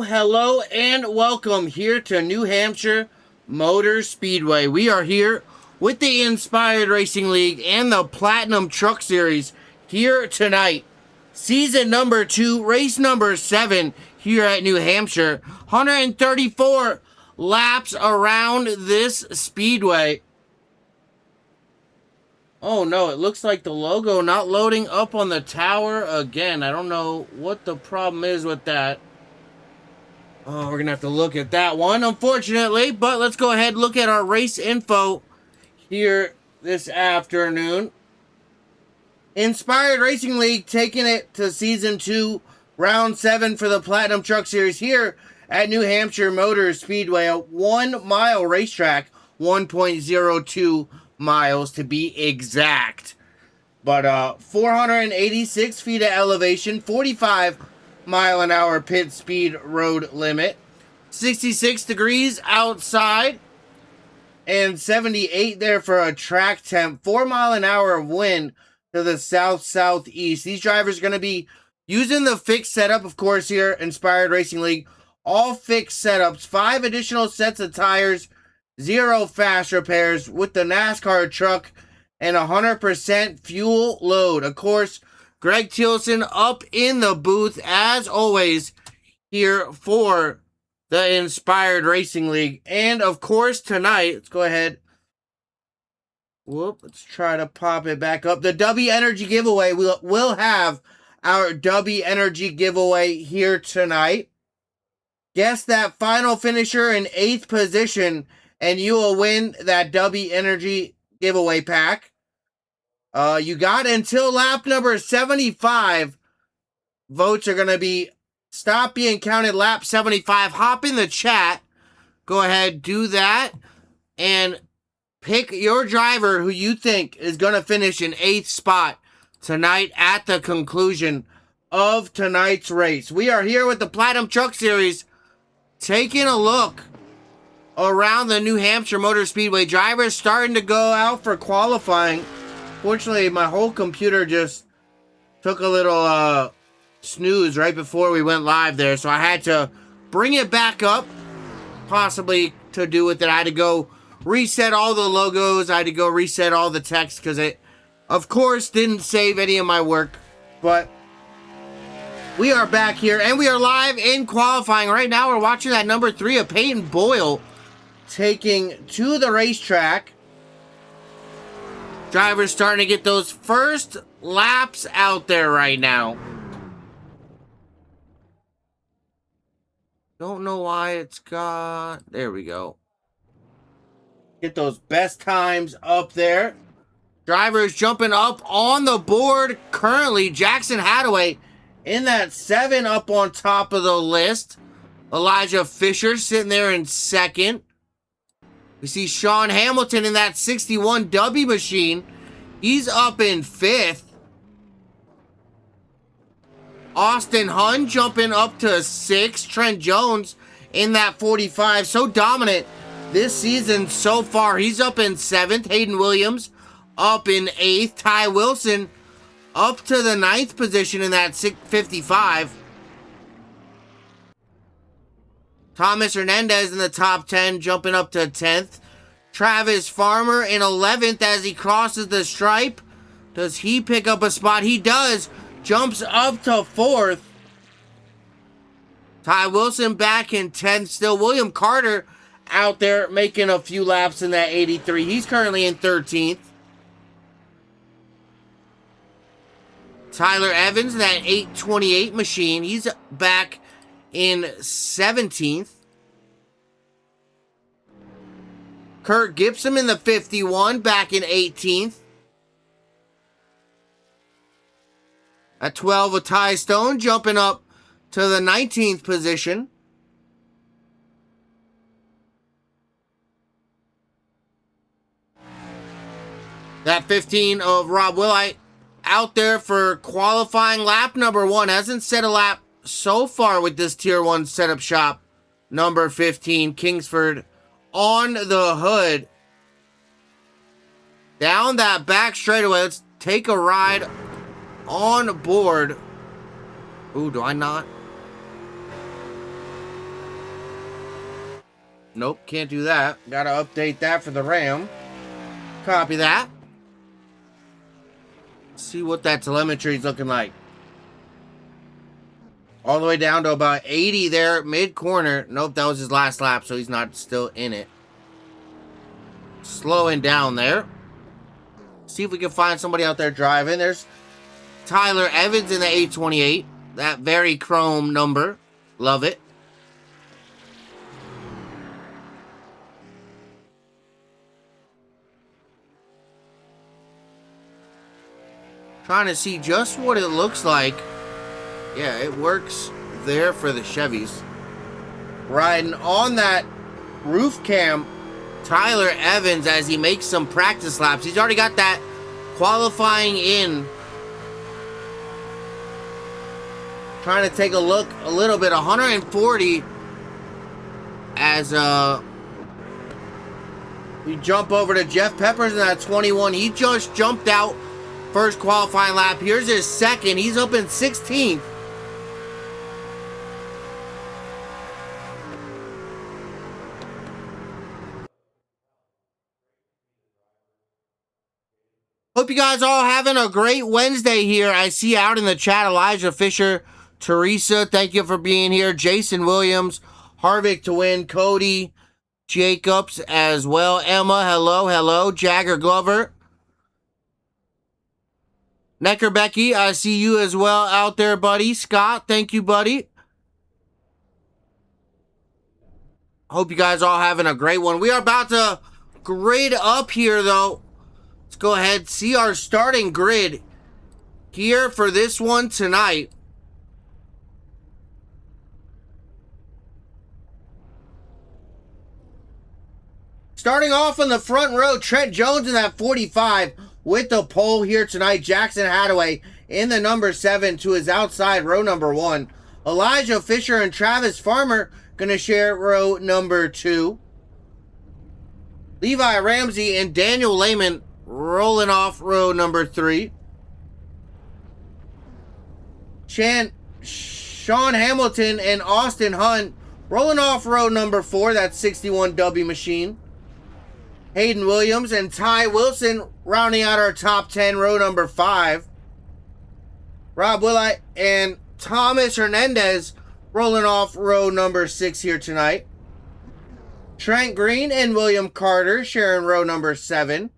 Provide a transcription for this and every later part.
Hello, and welcome here to New Hampshire Motor Speedway. We are here with the Inspired Racing League and the Platinum Truck Series here tonight. Season number 2, race number 7 here at New Hampshire. 134 laps around this speedway. Oh no, it looks like the logo not loading up on the tower again. I don't know what the problem is with that. Oh, we're going to have to look at that one, unfortunately. But let's go ahead and look at our race info here this afternoon. Inspired Racing League taking it to Season 2, Round 7 for the Platinum Truck Series here at New Hampshire Motor Speedway. A 1-mile racetrack, 1.02 miles to be exact. But 486 feet of elevation, 45-mile-an-hour pit speed road limit, 66 degrees outside, and 78 there for a track temp. 4-mile-an-hour wind to the south-southeast. These drivers are going to be using the fixed setup, of course, here, Inspired Racing League. All fixed setups, 5 additional sets of tires, 0 fast repairs with the NASCAR truck, and 100% fuel load. Of course, Greg Tilson up in the booth, as always, here for the Inspired Racing League. And, of course, tonight, let's go ahead. Let's try to pop it back up. The W Energy giveaway. We'll have our W Energy giveaway here tonight. Guess that final finisher in 8th position, and you will win that W Energy giveaway pack. You got until lap number 75. Votes are going to be stop being counted lap 75. Hop in the chat. Go ahead, do that. And pick your driver who you think is going to finish in 8th spot tonight at the conclusion of tonight's race. We are here with the Platinum Truck Series taking a look around the New Hampshire Motor Speedway. Drivers starting to go out for qualifying. Fortunately, my whole computer just took a little snooze right before we went live there, so I had to bring it back up, possibly to do with it. I had to go reset all the logos. I had to go reset all the text because it, of course, didn't save any of my work. But we are back here, and we are live in qualifying. Right now, we're watching that number 3 of Peyton Boyle taking to the racetrack. Drivers starting to get those first laps out there right now. Don't know why it's got... There we go. Get those best times up there. Drivers jumping up on the board. Currently, Jackson Hadaway in that 7 up on top of the list. Elijah Fisher sitting there in 2nd. We see Sean Hamilton in that 61 W machine. He's up in 5th. Austin Hunn jumping up to 6th. Trent Jones in that 45. So dominant this season so far. He's up in 7th. Hayden Williams up in 8th. Ty Wilson up to the 9th position in that 55. Thomas Hernandez in the top 10, jumping up to 10th. Travis Farmer in 11th as he crosses the stripe. Does he pick up a spot? He does. Jumps up to 4th. Ty Wilson back in 10th still. William Carter out there making a few laps in that 83. He's currently in 13th. Tyler Evans, that 828 machine, he's back in 17th. Kurt Gibson in the 51, back in 18th. At 12 with Ty Stone, jumping up to the 19th position. That 15 of Rob Willite out there for qualifying lap number 1. Hasn't set a lap so far with this Tier 1 setup shop. Number 15, Kingsford on the hood. Down that back straightaway. Let's take a ride on board. Ooh, do I not? Nope, can't do that. Gotta update that for the RAM. Copy that. See what that telemetry is looking like. All the way down to about 80 there, mid-corner. Nope, that was his last lap, so he's not still in it. Slowing down there. See if we can find somebody out there driving. There's Tyler Evans in the 828. That very chrome number. Love it. Trying to see just what it looks like. Yeah, it works there for the Chevys. Riding on that roof cam, Tyler Evans, as he makes some practice laps. He's already got that qualifying in. Trying to take a look a little bit. 140 as we jump over to Jeff Peppers in that 21. He just jumped out first qualifying lap. Here's his second. He's up in 16th. Hope you guys all having a great Wednesday here. I see out in the chat Elijah Fisher, Teresa, thank you for being here. Jason Williams, Harvick to win, Cody Jacobs as well. Emma, hello, hello. Jagger Glover. Necker Becky, I see you as well out there, buddy. Scott, thank you, buddy. Hope you guys all having a great one. We are about to grade up here, though. Let's go ahead, see our starting grid here for this one tonight. Starting off on the front row, Trent Jones in that 45 with the pole here tonight. Jackson Hadaway in the number 7 to his outside, row number 1. Elijah Fisher and Travis Farmer going to share row number 2. Levi Ramsey and Daniel Lehman rolling off row number 3. Sean Hamilton and Austin Hunt rolling off row number 4. That's 61W machine. Hayden Williams and Ty Wilson rounding out our top 10, row number 5. Rob Willite and Thomas Hernandez rolling off row number 6 here tonight. Trent Green and William Carter sharing row number 7.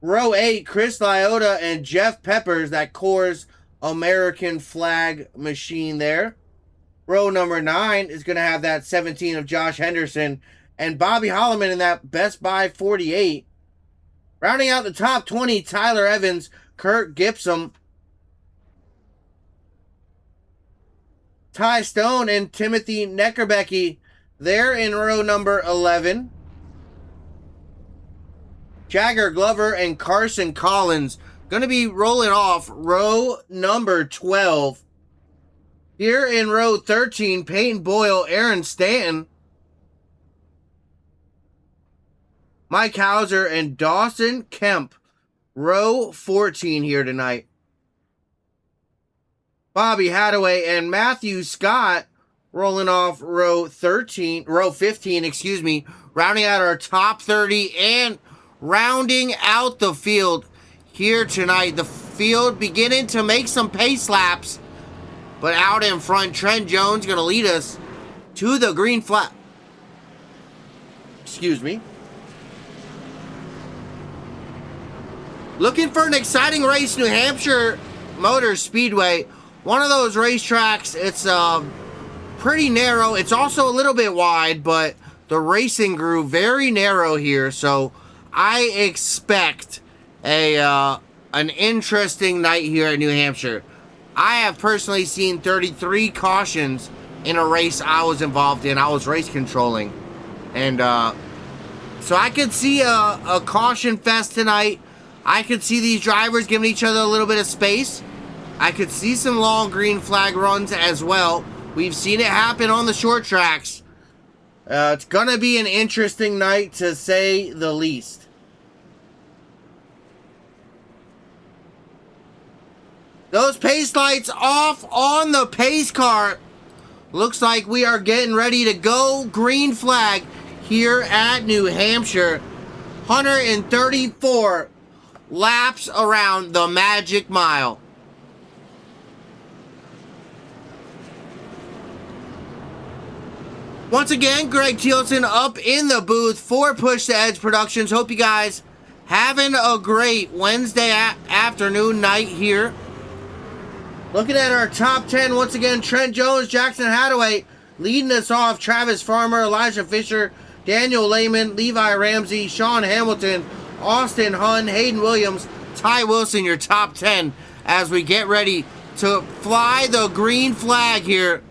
Row 8, Chris Liotta and Jeff Peppers, that Coors American flag machine there. Row number 9 is going to have that 17 of Josh Henderson and Bobby Holloman in that Best Buy 48. Rounding out the top 20, Tyler Evans, Kurt Gibson, Ty Stone, and Timothy Neckerbecky. They're in row number 11. Jagger Glover and Carson Collins going to be rolling off row number 12. Here in row 13, Peyton Boyle, Aaron Stanton, Mike Hauser, and Dawson Kemp. Row 14 here tonight. Bobby Hadaway and Matthew Scott rolling off row 15, rounding out our top 30 and rounding out the field here tonight. The field beginning to make some pace laps, but out in front, Trent Jones going to lead us to the green flag. Excuse me. Looking for an exciting race, New Hampshire Motor Speedway. One of those racetracks, it's pretty narrow. It's also a little bit wide, but the racing grew very narrow here, so I expect an interesting night here at New Hampshire. I have personally seen 33 cautions in a race I was involved in. I was race controlling. And so I could see a caution fest tonight. I could see these drivers giving each other a little bit of space. I could see some long green flag runs as well. We've seen it happen on the short tracks. It's going to be an interesting night, to say the least. Those pace lights off on the pace car. Looks like we are getting ready to go green flag here at New Hampshire. 134 laps around the Magic Mile. Once again, Greg Thielsen up in the booth for Push the Edge Productions. Hope you guys having a great Wednesday afternoon, night here. Looking at our top 10, once again, Trent Jones, Jackson Hadaway leading us off. Travis Farmer, Elijah Fisher, Daniel Lehman, Levi Ramsey, Sean Hamilton, Austin Hunn, Hayden Williams, Ty Wilson, your top 10 as we get ready to fly the green flag here.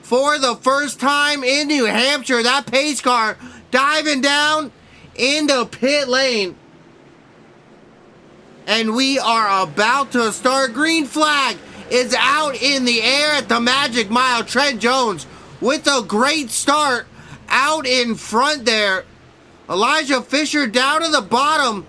For the first time in New Hampshire, that pace car diving down into pit lane. And we are about to start. Green flag is out in the air at the Magic Mile. Trent Jones with a great start out in front there. Elijah Fisher down to the bottom.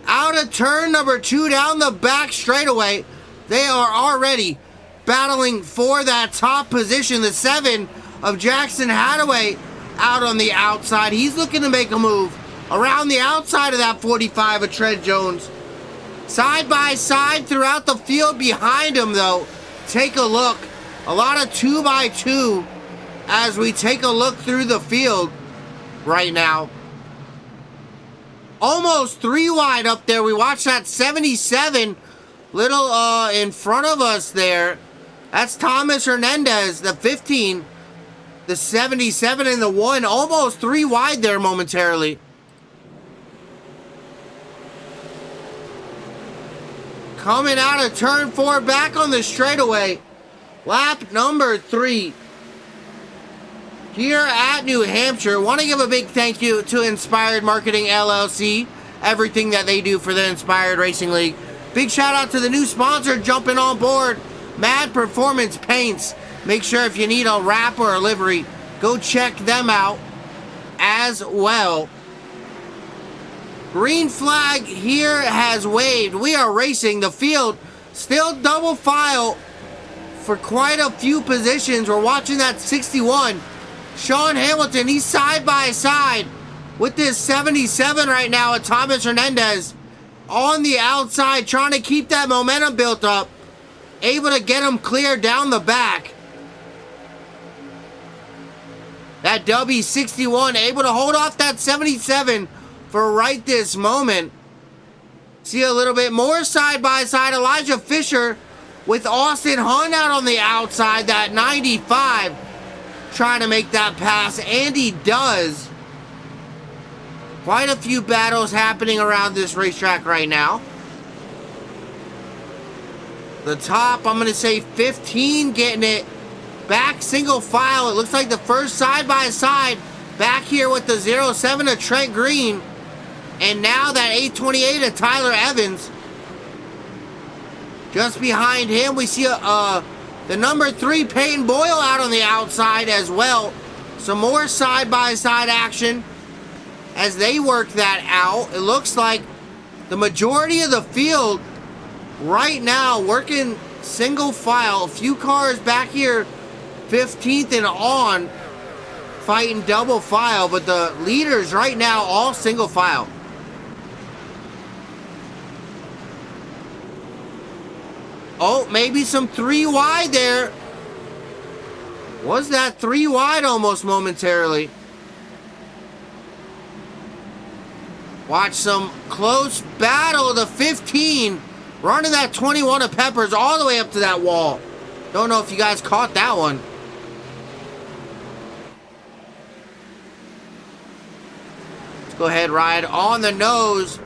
Out of turn number 2 down the back straightaway. They are already battling for that top position. The 7 of Jackson Hadaway out on the outside. He's looking to make a move around the outside of that 45 of Trent Jones. Side by side throughout the field behind him, though. Take a look. A lot of 2x2 as we take a look through the field right now. Almost 3 wide up there. We watched that 77 little in front of us there. That's Thomas Hernandez, the 15, the 77 and the 1. Almost 3 wide there momentarily. Coming out of turn 4, back on the straightaway. Lap number 3 here at New Hampshire. Want to give a big thank you to Inspired Marketing LLC. Everything that they do for the Inspired Racing League. Big shout out to the new sponsor jumping on board, Mad Performance Paints. Make sure if you need a wrap or a livery, go check them out as well. Green flag here has waved. We are racing. The field still double file for quite a few positions. We're watching that 61. Sean Hamilton, he's side by side with this 77 right now at Thomas Hernandez on the outside, trying to keep that momentum built up. Able to get him clear down the back. That W61 able to hold off that 77 for right this moment. See a little bit more side by side. Elijah Fisher with Austin Hunn out on the outside. That 95 trying to make that pass, and he does. Quite a few battles happening around this racetrack right now. The top, I'm going to say 15 getting it back single file. It looks like the first side by side back here with the 07 of Trent Green. And now that 828 of Tyler Evans. Just behind him, we see the number 3 Peyton Boyle out on the outside as well. Some more side-by-side action as they work that out. It looks like the majority of the field right now working single file. A few cars back here, 15th and on, fighting double file. But the leaders right now, all single file. Oh, maybe some 3 wide there. Was that 3 wide almost momentarily? Watch some close battle. The 15 running that 21 of Peppers all the way up to that wall. Don't know if you guys caught that one. Go ahead, ride on the nose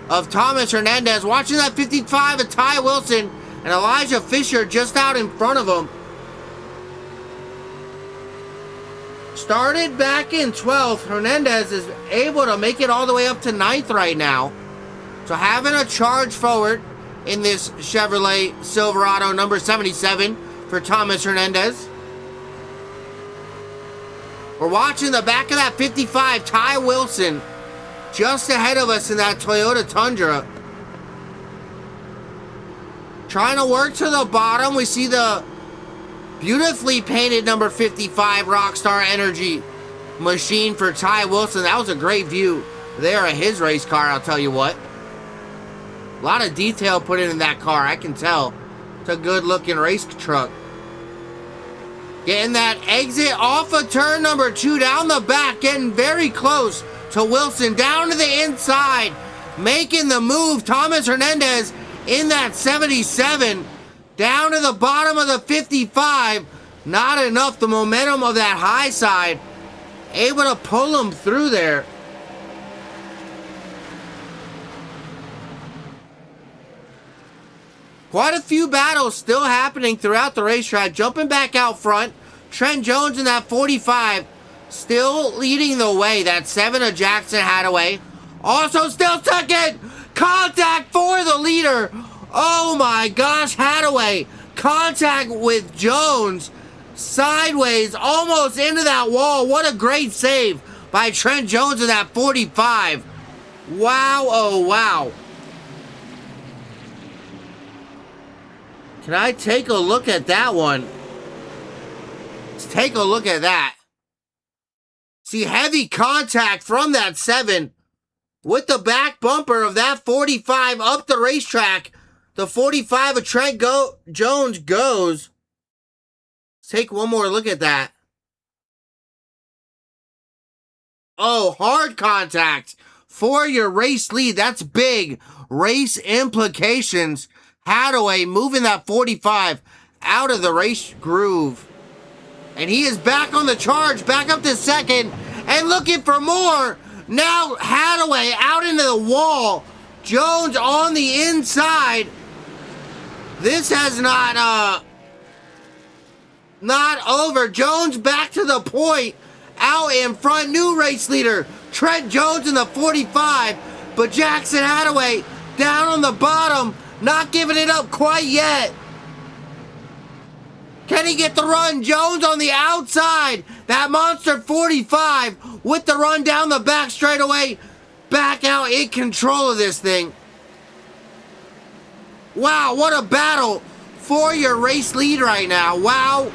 of Thomas Hernandez. Watching that 55 of Ty Wilson and Elijah Fisher just out in front of him. Started back in 12th. Hernandez is able to make it all the way up to 9th right now. So having a charge forward in this Chevrolet Silverado number 77 for Thomas Hernandez. We're watching the back of that 55, Ty Wilson, just ahead of us in that Toyota Tundra. Trying to work to the bottom. We see the beautifully painted number 55 Rockstar Energy machine for Ty Wilson. That was a great view there of his race car, I'll tell you what. A lot of detail put in that car, I can tell. It's a good looking race truck. Getting that exit off of turn number 2 down the back, getting very close to Wilson, down to the inside, making the move. Thomas Hernandez in that 77, down to the bottom of the 55. Not enough, the momentum of that high side, able to pull him through there. Quite a few battles still happening throughout the racetrack. Jumping back out front, Trent Jones in that 45, still leading the way. That 7 of Jackson Hadaway. Also still second. Contact for the leader. Oh my gosh, Hadaway. Contact with Jones. Sideways, almost into that wall. What a great save by Trent Jones in that 45. Wow, oh wow. Can I take a look at that one? Let's take a look at that. See, heavy contact from that 7 with the back bumper of that 45 up the racetrack. The 45 of Trent Jones goes. Let's take one more look at that. Oh, hard contact for your race lead. That's big race implications. Hadaway moving that 45 out of the race groove. And he is back on the charge, back up to second, and looking for more. Now Hadaway out into the wall. Jones on the inside. This has not over. Jones back to the point, out in front. New race leader, Trent Jones in the 45, but Jackson Hadaway down on the bottom. Not giving it up quite yet. Can he get the run? Jones on the outside. That monster 45 with the run down the back straightaway. Back out in control of this thing. Wow, what a battle for your race lead right now. Wow.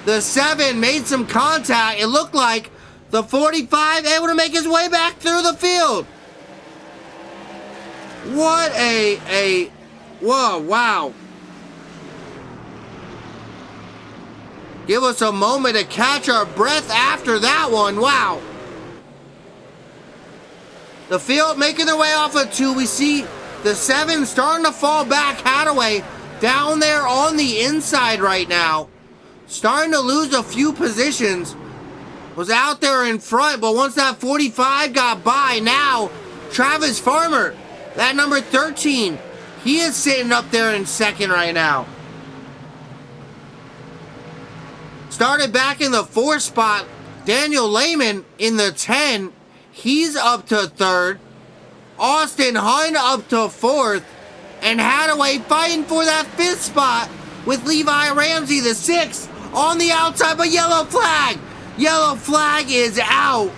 The 7 made some contact. It looked like the 45 able to make his way back through the field. What whoa, wow. Give us a moment to catch our breath after that one. Wow. The field making their way off of 2. We see the 7 starting to fall back. Hadaway down there on the inside right now. Starting to lose a few positions. Was out there in front, but once that 45 got by, now Travis Farmer, that number 13, he is sitting up there in second right now. Started back in the 4th spot. Daniel Lehman in the 10. He's up to 3rd. Austin Hunt up to 4th. And Hadaway fighting for that 5th spot with Levi Ramsey, the 6th, on the outside. But yellow flag. Yellow flag is out.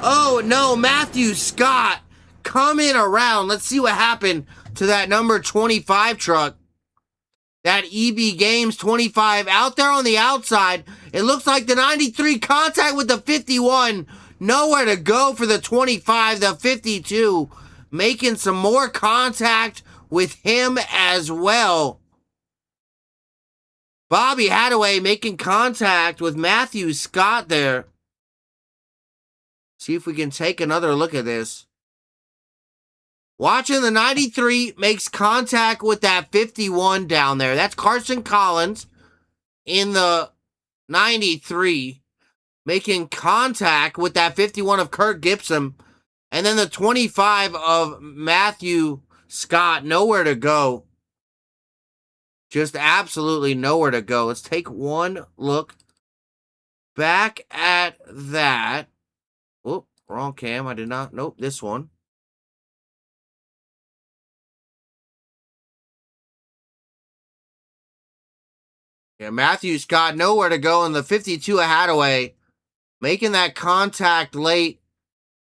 Oh no, Matthew Scott coming around. Let's see what happened to that number 25 truck. That EB Games 25 out there on the outside. It looks like the 93 contact with the 51. Nowhere to go for the 25, the 52. Making some more contact with him as well. Bobby Hadaway making contact with Matthew Scott there. See if we can take another look at this. Watching the 93 makes contact with that 51 down there. That's Carson Collins in the 93. Making contact with that 51 of Kurt Gibson. And then the 25 of Matthew Scott, nowhere to go. Just absolutely nowhere to go. Let's take one look back at that. Oh, wrong cam. I did not. Nope, this one. Yeah, Matthew Scott, nowhere to go in the 52 of Hadaway. Making that contact late.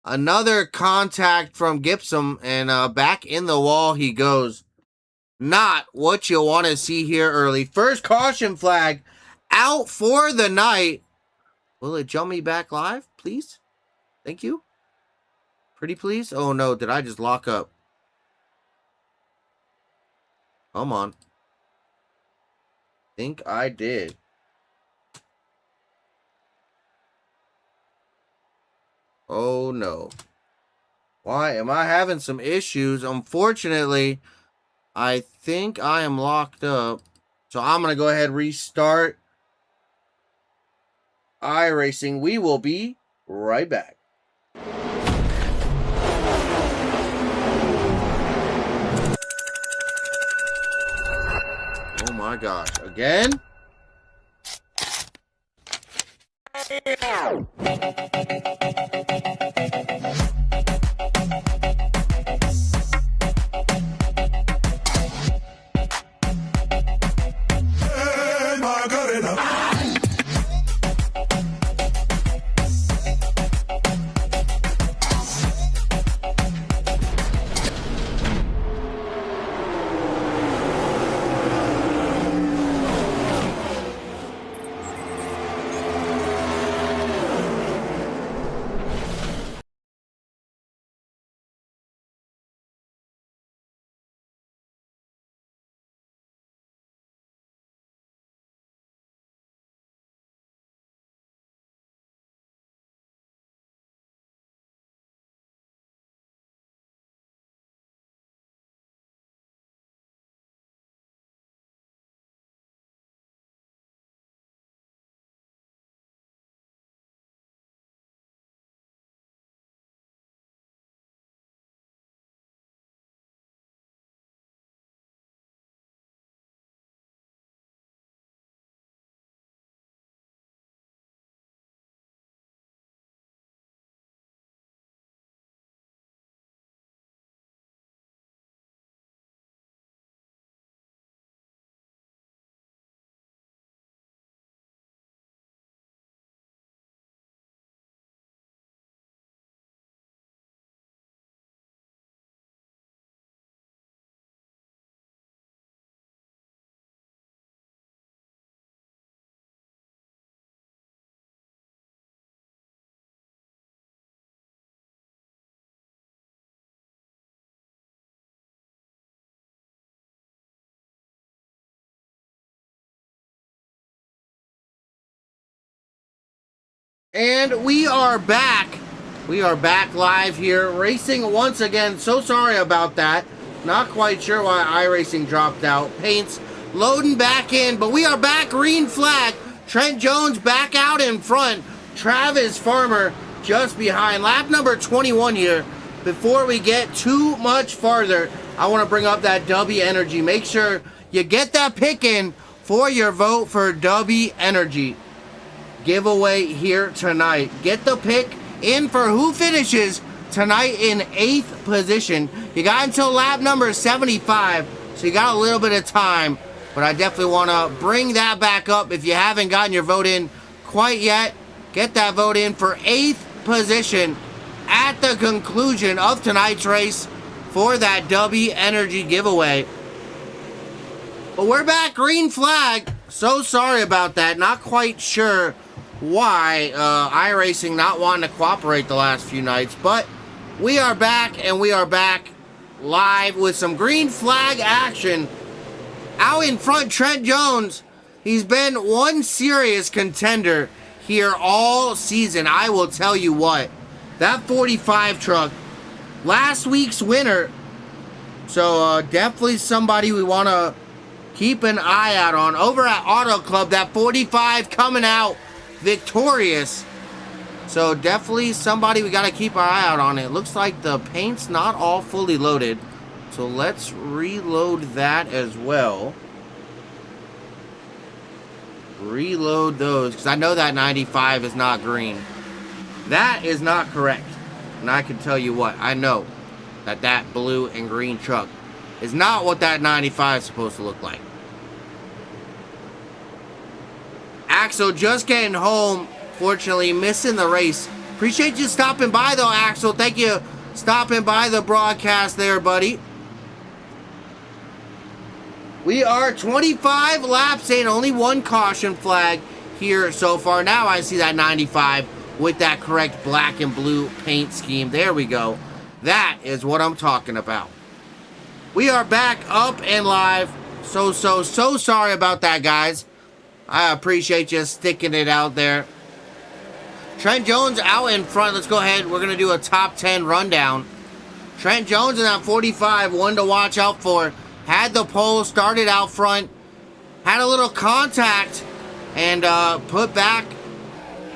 Another contact from Gibson, and back in the wall he goes. Not what you want to see here early. First caution flag out for the night. Will it jump me back live, please? Thank you. Pretty please. Oh no, did I just lock up? Come on. Think I did. Oh no. Why am I having some issues? Unfortunately, I think I am locked up. So I'm going to go ahead and restart iRacing. We will be right back. Oh my gosh. Again? And we are back. We are back live here, racing once again. So sorry about that. Not quite sure why iRacing dropped out. Paints loading back in, but we are back. Green flag. Trent Jones back out in front. Travis Farmer just behind. Lap number 21 here. Before we get too much farther, I want to bring up that W Energy. Make sure you get that pick in for your vote for W Energy giveaway here tonight. Get the pick in for who finishes tonight in 8th position. You got until lap number 75, so you got a little bit of time, but I definitely want to bring that back up. If you haven't gotten your vote in quite yet, get that vote in for 8th position at the conclusion of tonight's race for that W Energy giveaway. But we're back. Green flag. So sorry about that. Not quite sure why iRacing not wanting to cooperate the last few nights, but we are back, and we are back live with some green flag action. Out in front, Trent Jones. He's been one serious contender here all season. I will tell you what, that 45 truck, last week's winner, so definitely somebody we want to keep an eye out on. Over at Auto Club, that 45 coming out victorious. So definitely somebody we got to keep our eye out on. It looks like the paint's not all fully loaded. So let's reload that as well. Reload those, because I know that 95 is not green. That is not correct. And I can tell you what, I know that that blue and green truck is not what that 95 is supposed to look like. Axel just getting home. Fortunately, missing the race. Appreciate you stopping by, though, Axel. Thank you stopping by the broadcast there, buddy. We are 25 laps in. Only one caution flag here so far. Now I see that 95 with that correct black and blue paint scheme. There we go. That is what I'm talking about. We are back up and live. So sorry about that, guys. I appreciate you sticking it out there. Trent Jones out in front. Let's go ahead. We're going to do a top 10 rundown. Trent Jones in that 45, one to watch out for. Had the pole, started out front. Had a little contact and put back,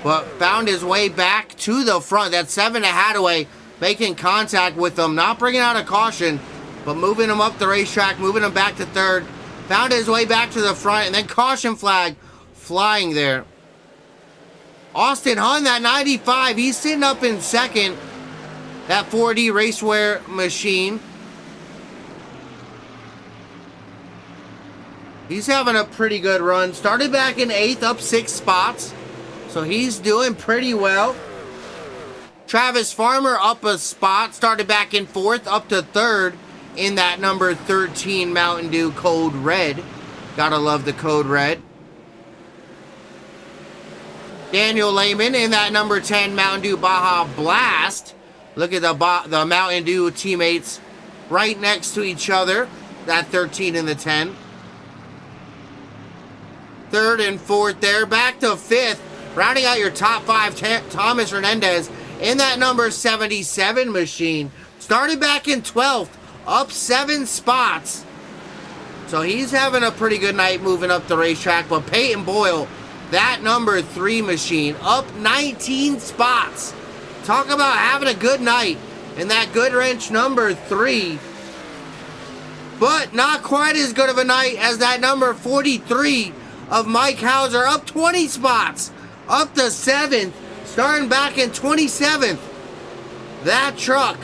but found his way back to the front. That 7 to Hadaway making contact with him. Not bringing out a caution, but moving him up the racetrack, moving him back to third. Found his way back to the front, and then caution flag flying there. Austin Hunt, that 95, he's sitting up in second. That 4D racewear machine. He's having a pretty good run. Started back in 8th, up 6 spots. So he's doing pretty well. Travis Farmer up a spot. Started back in 4th, up to 3rd in that number 13 Mountain Dew Code Red. Gotta love the Code Red. Daniel Lehman in that number 10 Mountain Dew Baja Blast. Look at the Mountain Dew teammates right next to each other. That 13 and the 10. 3rd and 4th there. Back to 5th. Rounding out your top 5, Thomas Hernandez in that number 77 machine. Started back in 12th. Up 7 spots. So he's having a pretty good night moving up the racetrack. But Peyton Boyle, that number 3 machine, up 19 spots. Talk about having a good night in that Goodwrench number 3. But not quite as good of a night as that number 43 of Mike Hauser, up 20 spots. Up to 7th, starting back in 27th. That truck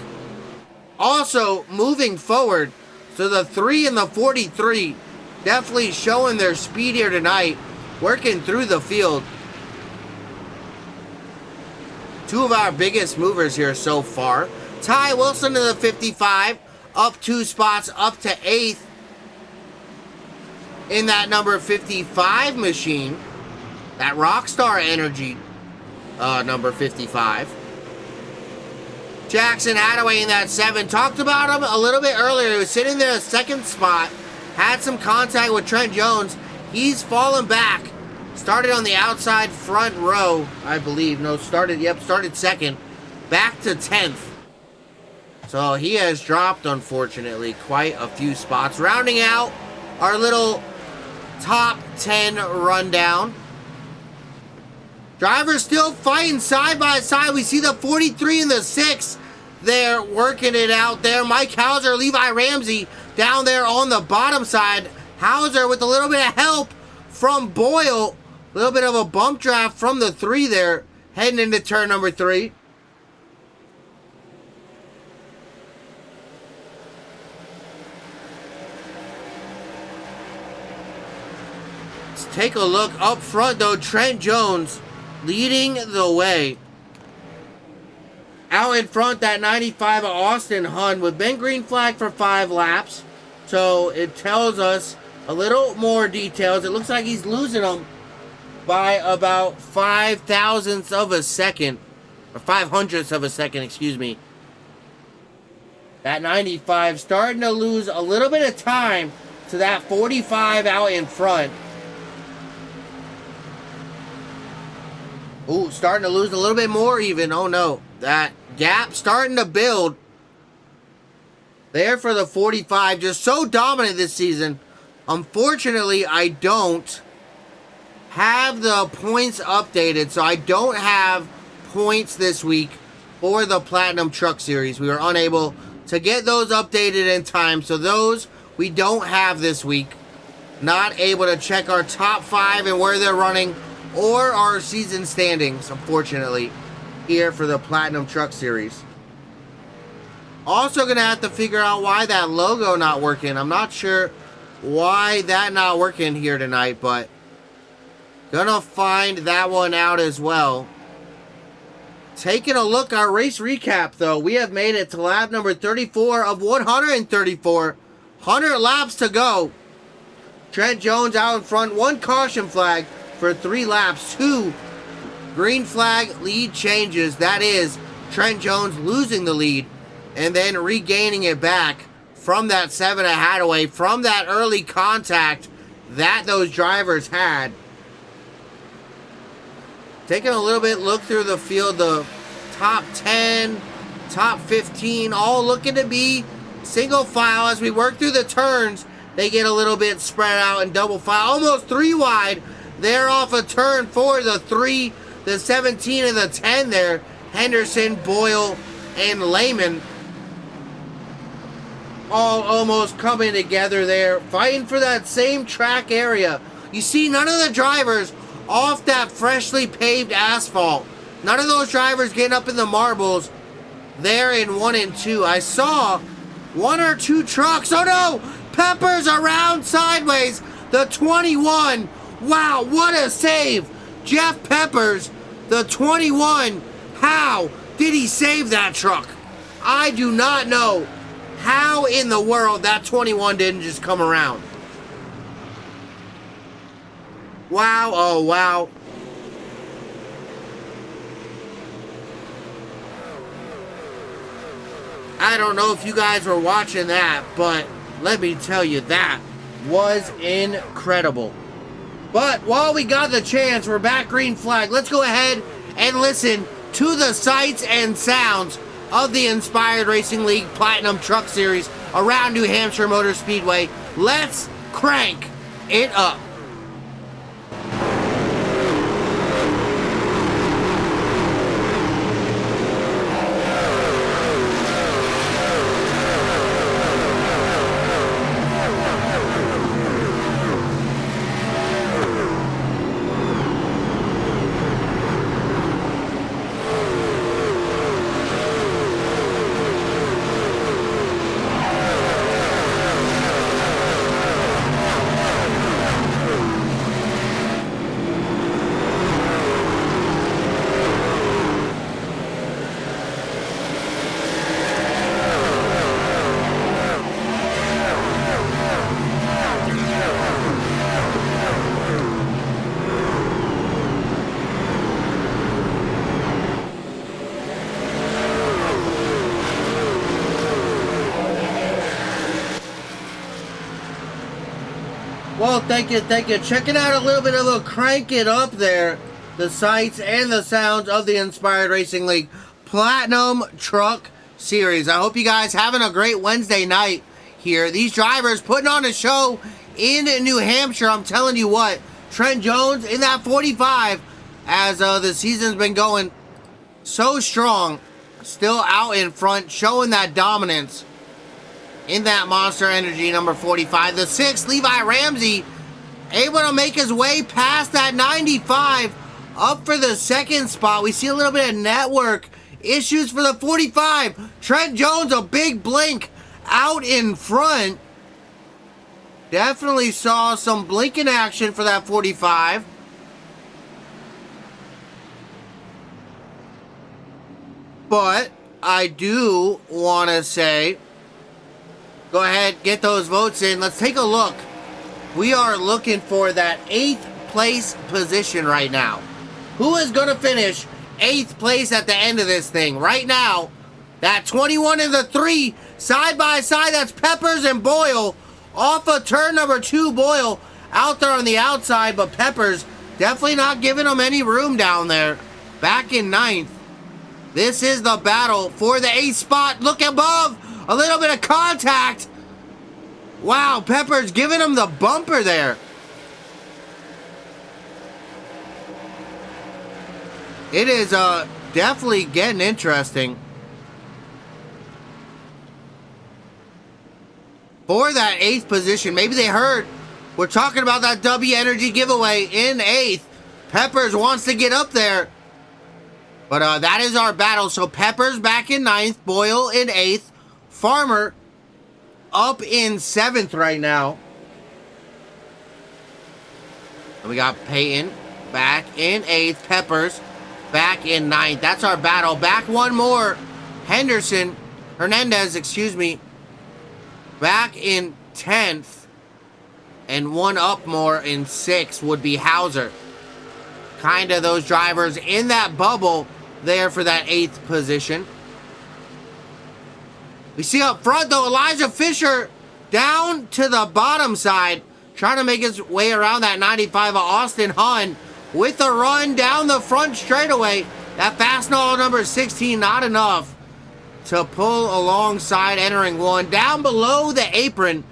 also moving forward. So the 3 and the 43 definitely showing their speed here tonight. Working through the field. 2 of our biggest movers here so far. Ty Wilson to the 55. Up 2 spots, up to 8th. In that number 55 machine. That Rockstar Energy number 55. Jackson Hadaway in that 7. Talked about him a little bit earlier. He was sitting there in 2nd spot. Had some contact with Trent Jones. He's fallen back. Started on the outside front row, I believe. No, started 2nd. Back to 10th. So he has dropped, unfortunately, quite a few spots. Rounding out our little top 10 rundown. Drivers still fighting side by side. We see the 43 and the 6 there working it out there. Mike Hauser, Levi Ramsey down there on the bottom side. Hauser with a little bit of help from Boyle. A little bit of a bump draft from the 3 there. Heading into turn number 3. Let's take a look up front though. Trent Jones leading the way. Out in front, that 95 of Austin Hunt with Ben green flag for 5 laps. So it tells us a little more details. It looks like he's losing them by about 5 thousandths of a second. Or 500ths of a second, excuse me. That 95 starting to lose a little bit of time to that 45 out in front. Ooh, starting to lose a little bit more even. Oh no. That gap starting to build. There for the 45. Just so dominant this season. Unfortunately, I don't have the points updated. So I don't have points this week for the Platinum Truck Series. We were unable to get those updated in time, so those we don't have this week. Not able to check our top 5 and where they're running, or our season standings, unfortunately, here for the Platinum Truck Series. Also gonna have to figure out why that logo not working. I'm not sure why that not working here tonight, but gonna find that one out as well. Taking a look at our race recap, though, we have made it to lap number 34 of 134. 100 laps to go. Trent Jones out in front, 1 caution flag for 3 laps, 2 green flag lead changes. That is Trent Jones losing the lead and then regaining it back from that 7 ahead away from that early contact that those drivers had. Taking a little bit look through the field, the top 10, top 15, all looking to be single file. As we work through the turns, they get a little bit spread out in double file. Almost 3 wide. They're off a turn 4, the 3, the 17, and the 10 there. Henderson, Boyle, and Lehman all almost coming together there, fighting for that same track area. You see none of the drivers off that freshly paved asphalt. None of those drivers getting up in the marbles there in 1 and 2. I saw 1 or 2 trucks. Oh no! Peppers around sideways. The 21. Wow, what a save. Jeff Peppers, the 21. How did he save that truck? I do not know how in the world that 21 didn't just come around. Wow, oh wow. I don't know if you guys were watching that, but let me tell you, that was incredible. But while we got the chance, we're back green flag. Let's go ahead and listen to the sights and sounds of the Inspired Racing League Platinum Truck Series around New Hampshire Motor Speedway. Let's crank it up. Well, thank you. Checking out a little bit of a crank it up there. The sights and the sounds of the Inspired Racing League Platinum Truck Series. I hope you guys having a great Wednesday night here. These drivers putting on a show in New Hampshire. I'm telling you what, Trent Jones in that 45, as the season's been going so strong, still out in front, showing that dominance in that Monster Energy number 45. The 6, Levi Ramsey, able to make his way past that 95, up for the 2nd spot. We see a little bit of network issues for the 45. Trent Jones, a big blink out in front. Definitely saw some blinking action for that 45. But I do want to say, go ahead, get those votes in. Let's take a look. We are looking for that 8th place position right now. Who is going to finish 8th place at the end of this thing? Right now, that 21 and the 3, side by side, that's Peppers and Boyle. Off of turn number 2, Boyle out there on the outside, but Peppers definitely not giving him any room down there. Back in 9th. This is the battle for the 8th spot. Look above. A little bit of contact. Wow, Peppers giving him the bumper there. It is definitely getting interesting. For that 8th position, maybe they heard we're talking about that W Energy giveaway in 8th. Peppers wants to get up there. But that is our battle. So Peppers back in 9th, Boyle in 8th, Farmer up in 7th right now. And we got Peyton back in 8th, Peppers back in 9th. That's our battle. Back one more. Hernandez, excuse me, back in 10th. And one up more in 6th would be Hauser. Kind of those drivers in that bubble there for that 8th position. We see up front, though, Elijah Fisher down to the bottom side, trying to make his way around that 95 of Austin Hunn with a run down the front straightaway. That fast number 16, not enough to pull alongside entering 1. Down below the apron,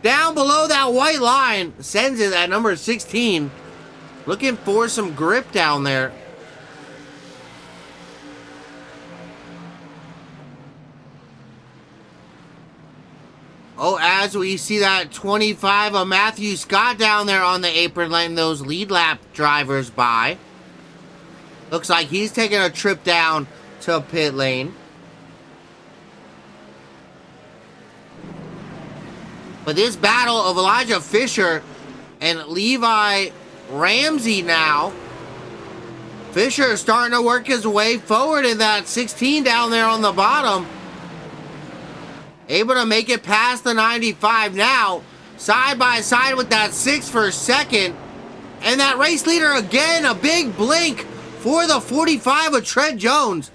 down below that white line, sends it at number 16. Looking for some grip down there. Oh, as we see that 25 of Matthew Scott down there on the apron, letting those lead lap drivers by. Looks like he's taking a trip down to pit lane. But this battle of Elijah Fisher and Levi Ramsey now. Fisher is starting to work his way forward in that 16 down there on the bottom. Able to make it past the 95 now. Side by side with that 6 for second. And that race leader again, a big blink for the 45 of Trent Jones.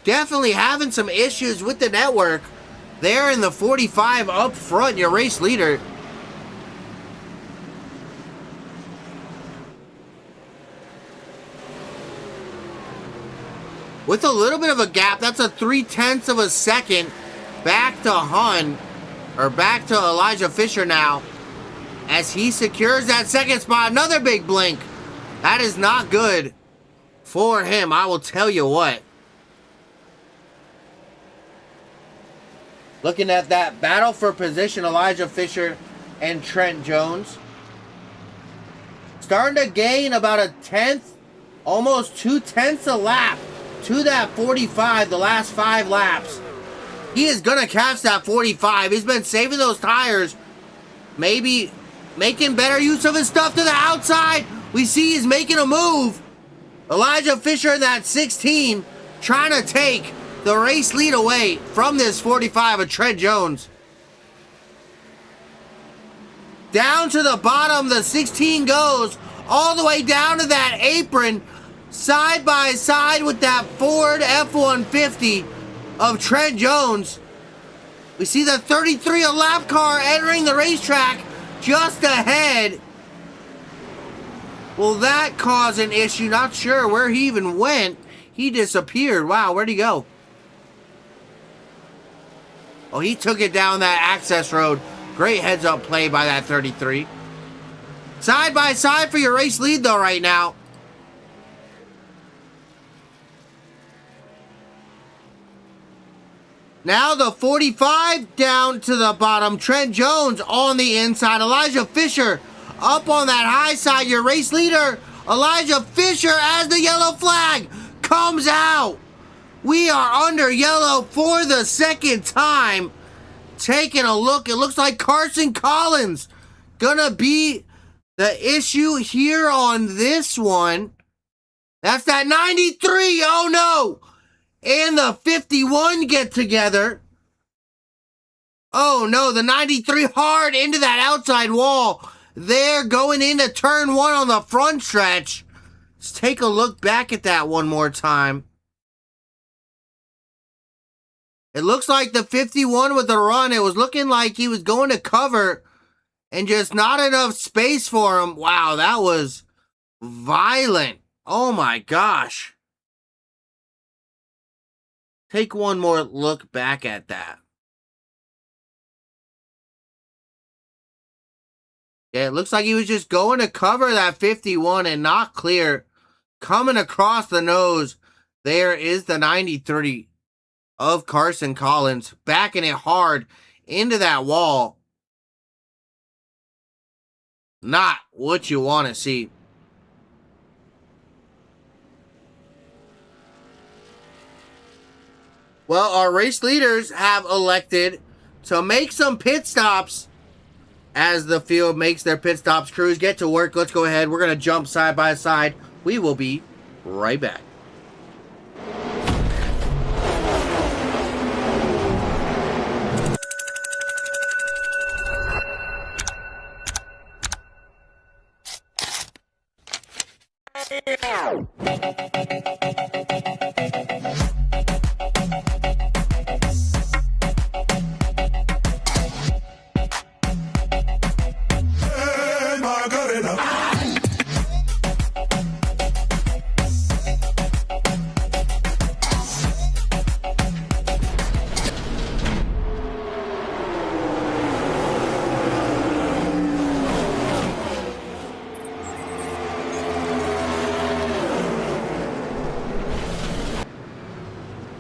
Definitely having some issues with the network. There in the 45 up front, your race leader. With a little bit of a gap, that's a 0.3 of a second back to Hunn, or back to Elijah Fisher now, as he secures that second spot. Another big blink. That is not good for him, I will tell you what. Looking at that battle for position, Elijah Fisher and Trent Jones. Starting to gain about a 10th, almost 2/10 a lap to that 45 the last 5 laps. He is going to catch that 45. He's been saving those tires. Maybe making better use of his stuff to the outside. We see he's making a move. Elijah Fisher in that 16 trying to take the race lead away from this 45 of Trent Jones. Down to the bottom, the 16 goes all the way down to that apron, side by side with that Ford F-150 of Trent Jones. We see the 33 a lap car entering the racetrack just ahead. Will that cause an issue? Not sure where he even went. He disappeared. Wow, where'd he go? Oh, he took it down that access road. Great heads-up play by that 33. Side by side for your race lead, though, right now. Now the 45 down to the bottom. Trent Jones on the inside. Elijah Fisher up on that high side. Your race leader, Elijah Fisher, as the yellow flag comes out. We are under yellow for the second time. Taking a look, it looks like Carson Collins gonna be the issue here on this one. That's that 93, oh no! And the 51 get together. Oh no, the 93 hard into that outside wall. They're going into turn 1 on the front stretch. Let's take a look back at that one more time. It looks like the 51 with the run, it was looking like he was going to cover and just not enough space for him. Wow, that was violent. Oh my gosh. Take one more look back at that. Yeah, it looks like he was just going to cover that 51 and not clear. Coming across the nose. There is the 90-30 of Carson Collins, backing it hard into that wall. Not what you want to see. Well, our race leaders have elected to make some pit stops as the field makes their pit stops. Crews, get to work. Let's go ahead. We're going to jump side by side. We will be right back.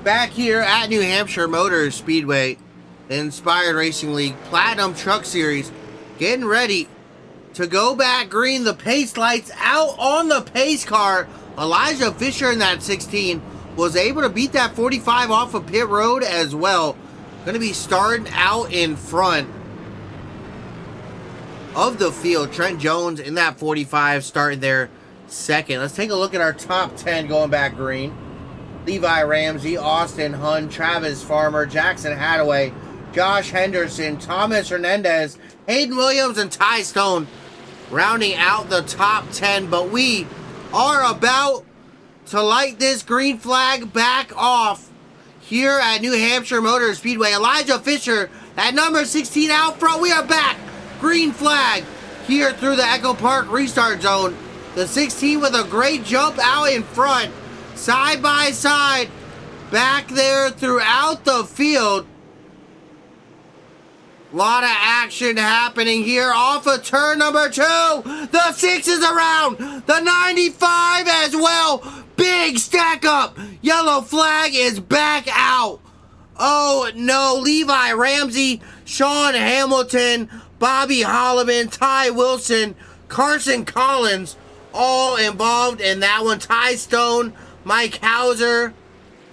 Back here at New Hampshire Motor Speedway, the Inspired Racing League Platinum Truck Series, getting ready to go back green. The pace lights out on the pace car. Elijah Fisher in that 16 was able to beat that 45 off of pit road as well. Going to be starting out in front of the field. Trent Jones in that 45 starting there second. Let's take a look at our top 10 going back green. Levi Ramsey, Austin Hunn, Travis Farmer, Jackson Hadaway, Josh Henderson, Thomas Hernandez, Hayden Williams, and Ty Stone rounding out the top 10. But we are about to light this green flag back off here at New Hampshire Motor Speedway. Elijah Fisher at number 16 out front. We are back. Green flag here through the Echo Park restart zone. The 16 with a great jump out in front. Side by side, back there throughout the field. A lot of action happening here off of turn number 2. The 6 is around. The 95 as well. Big stack up. Yellow flag is back out. Oh no, Levi Ramsey, Sean Hamilton, Bobby Holloman, Ty Wilson, Carson Collins, all involved in that one. Ty Stone, Mike Hauser,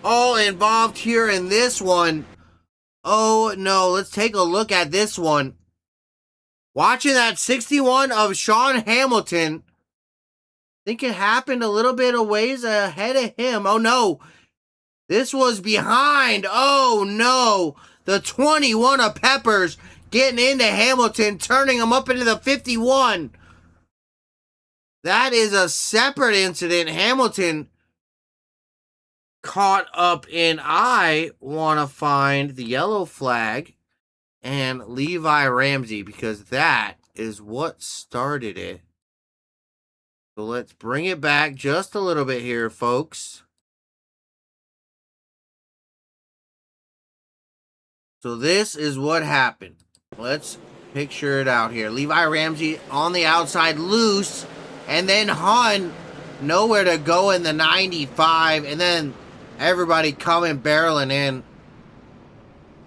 all involved here in this one. Oh no, let's take a look at this one. Watching that 61 of Sean Hamilton. I think it happened a little bit of ways ahead of him. Oh no, this was behind. Oh no, the 21 of Peppers getting into Hamilton, turning him up into the 51. That is a separate incident. Hamilton caught up in. I want to find the yellow flag and Levi Ramsey because that is what started it. So let's bring it back just a little bit here, folks. So this is what happened. Let's picture it out here. Levi Ramsey on the outside loose, and then Hunn nowhere to go in the 95, and then everybody coming barreling in.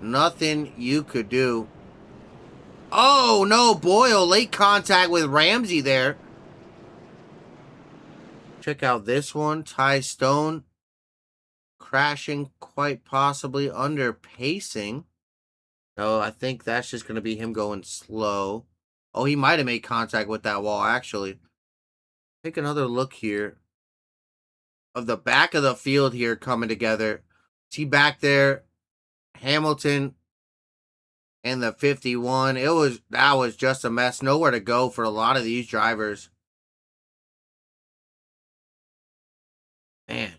Nothing you could do. Oh no, Boyle late contact with Ramsey there. Check out this one. Ty Stone crashing, quite possibly under pacing. No, I think that's just going to be him going slow. Oh, he might have made contact with that wall, actually. Take another look here of the back of the field here coming together. See back there, Hamilton and the 51. That was just a mess. Nowhere to go for a lot of these drivers. Man.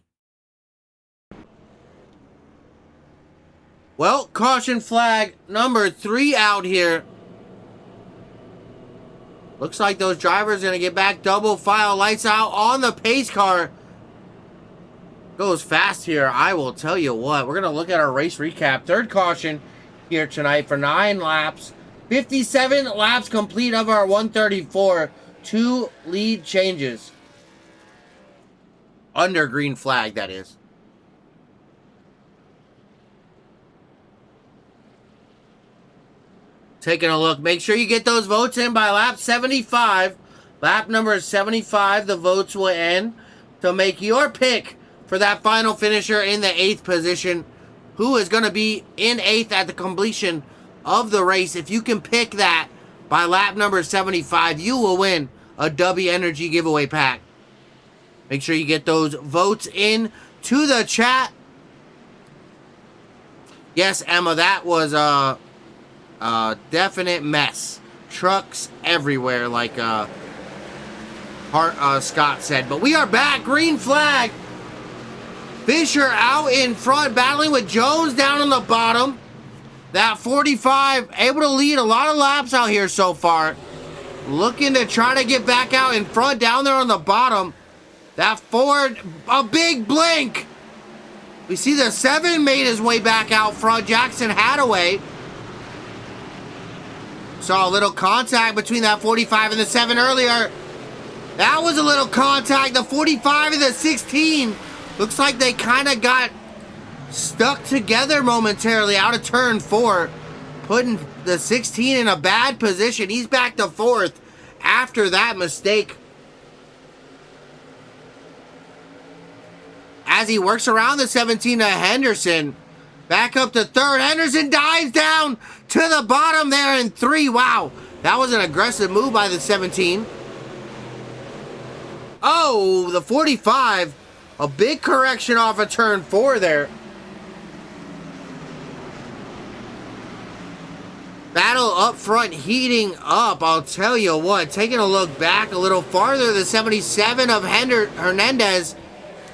Well, caution flag number 3 out here. Looks like those drivers are going to get back double file. Lights out on the pace car. Goes fast here, I will tell you what. We're going to look at our race recap. Third caution here tonight for 9 laps. 57 laps complete of our 134. 2 lead changes. Under green flag, that is. Taking a look. Make sure you get those votes in by lap 75. Lap number 75, the votes will end to make your pick for that final finisher in the 8th position. Who is going to be in 8th at the completion of the race? If you can pick that by lap number 75, you will win a W Energy giveaway pack. Make sure you get those votes in to the chat. Yes, Emma, that was a definite mess. Trucks everywhere, like Scott said. But we are back. Green flag. Fisher out in front, battling with Jones down on the bottom. That 45 able to lead a lot of laps out here so far. Looking to try to get back out in front down there on the bottom. That Ford, a big blink. We see the 7 made his way back out front. Jackson Hadaway. Saw a little contact between that 45 and the 7 earlier. That was a little contact. The 45 and the 16. Looks like they kind of got stuck together momentarily out of turn 4. Putting the 16 in a bad position. He's back to 4th after that mistake. As he works around the 17 to Henderson. Back up to 3rd. Henderson dives down to the bottom there in 3. Wow. That was an aggressive move by the 17. Oh, the 45. A big correction off of turn 4 there. Battle up front heating up, I'll tell you what. Taking a look back a little farther, the 77 of Hernandez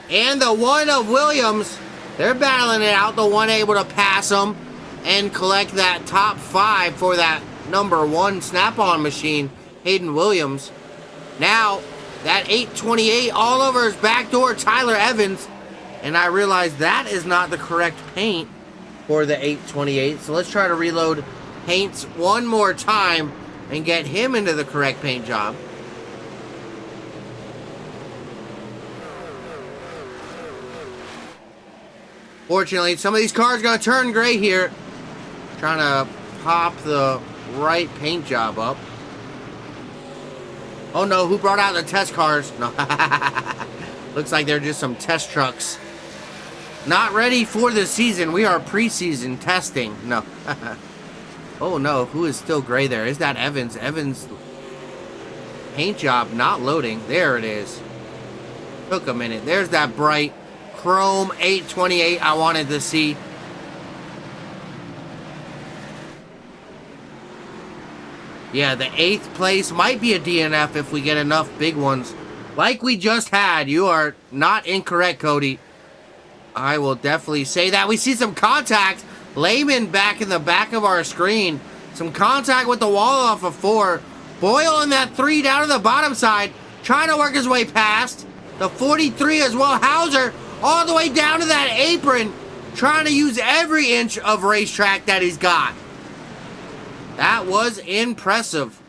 and the 1 of Williams, they're battling it out. The 1 able to pass them and collect that top 5 for that number 1 snap-on machine, Hayden Williams. Now, that 828 all over his back door, Tyler Evans. And I realize that is not the correct paint for the 828. So let's try to reload paints one more time and get him into the correct paint job. Fortunately, some of these cars are going to turn gray here. Trying to pop the right paint job up. Oh no, who brought out the test cars? No. Looks like they're just some test trucks. Not ready for the season. We are preseason testing. No. Oh no, who is still gray there? Is that Evans? Evans paint job not loading. There it is. Took a minute. There's that bright chrome 828 I wanted to see. Yeah, the 8th place might be a DNF if we get enough big ones like we just had. You are not incorrect, Cody. I will definitely say that. We see some contact. Lehman back in the back of our screen. Some contact with the wall off of 4. Boyle in that 3 down to the bottom side. Trying to work his way past. The 43 as well. Hauser all the way down to that apron. Trying to use every inch of racetrack that he's got. That was impressive.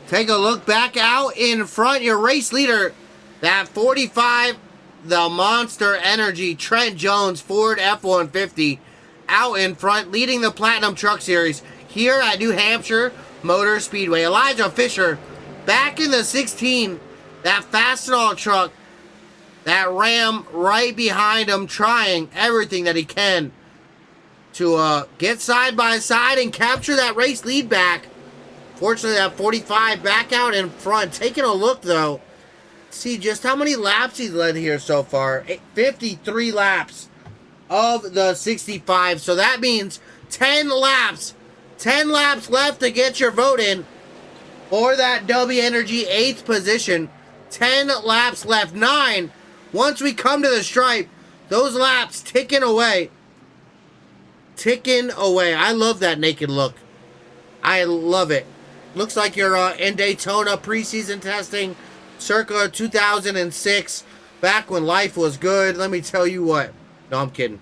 Take a look back out in front. Your race leader, that 45, the Monster Energy, Trent Jones, Ford F-150, out in front, leading the Platinum Truck Series here at New Hampshire Motor Speedway. Elijah Fisher back in the 16, that Fastenal truck. That Ram right behind him, trying everything that he can to get side by side and capture that race lead back. Fortunately, that 45 back out in front. Taking a look, though. See just how many laps he's led here so far. 53 laps of the 65. So that means 10 laps. 10 laps left to get your vote in for that W Energy 8th position. 10 laps left. 9. Once we come to the stripe, those laps ticking away. Ticking away. I love that naked look. I love it. Looks like you're in Daytona preseason testing circa 2006. Back when life was good. Let me tell you what. No, I'm kidding.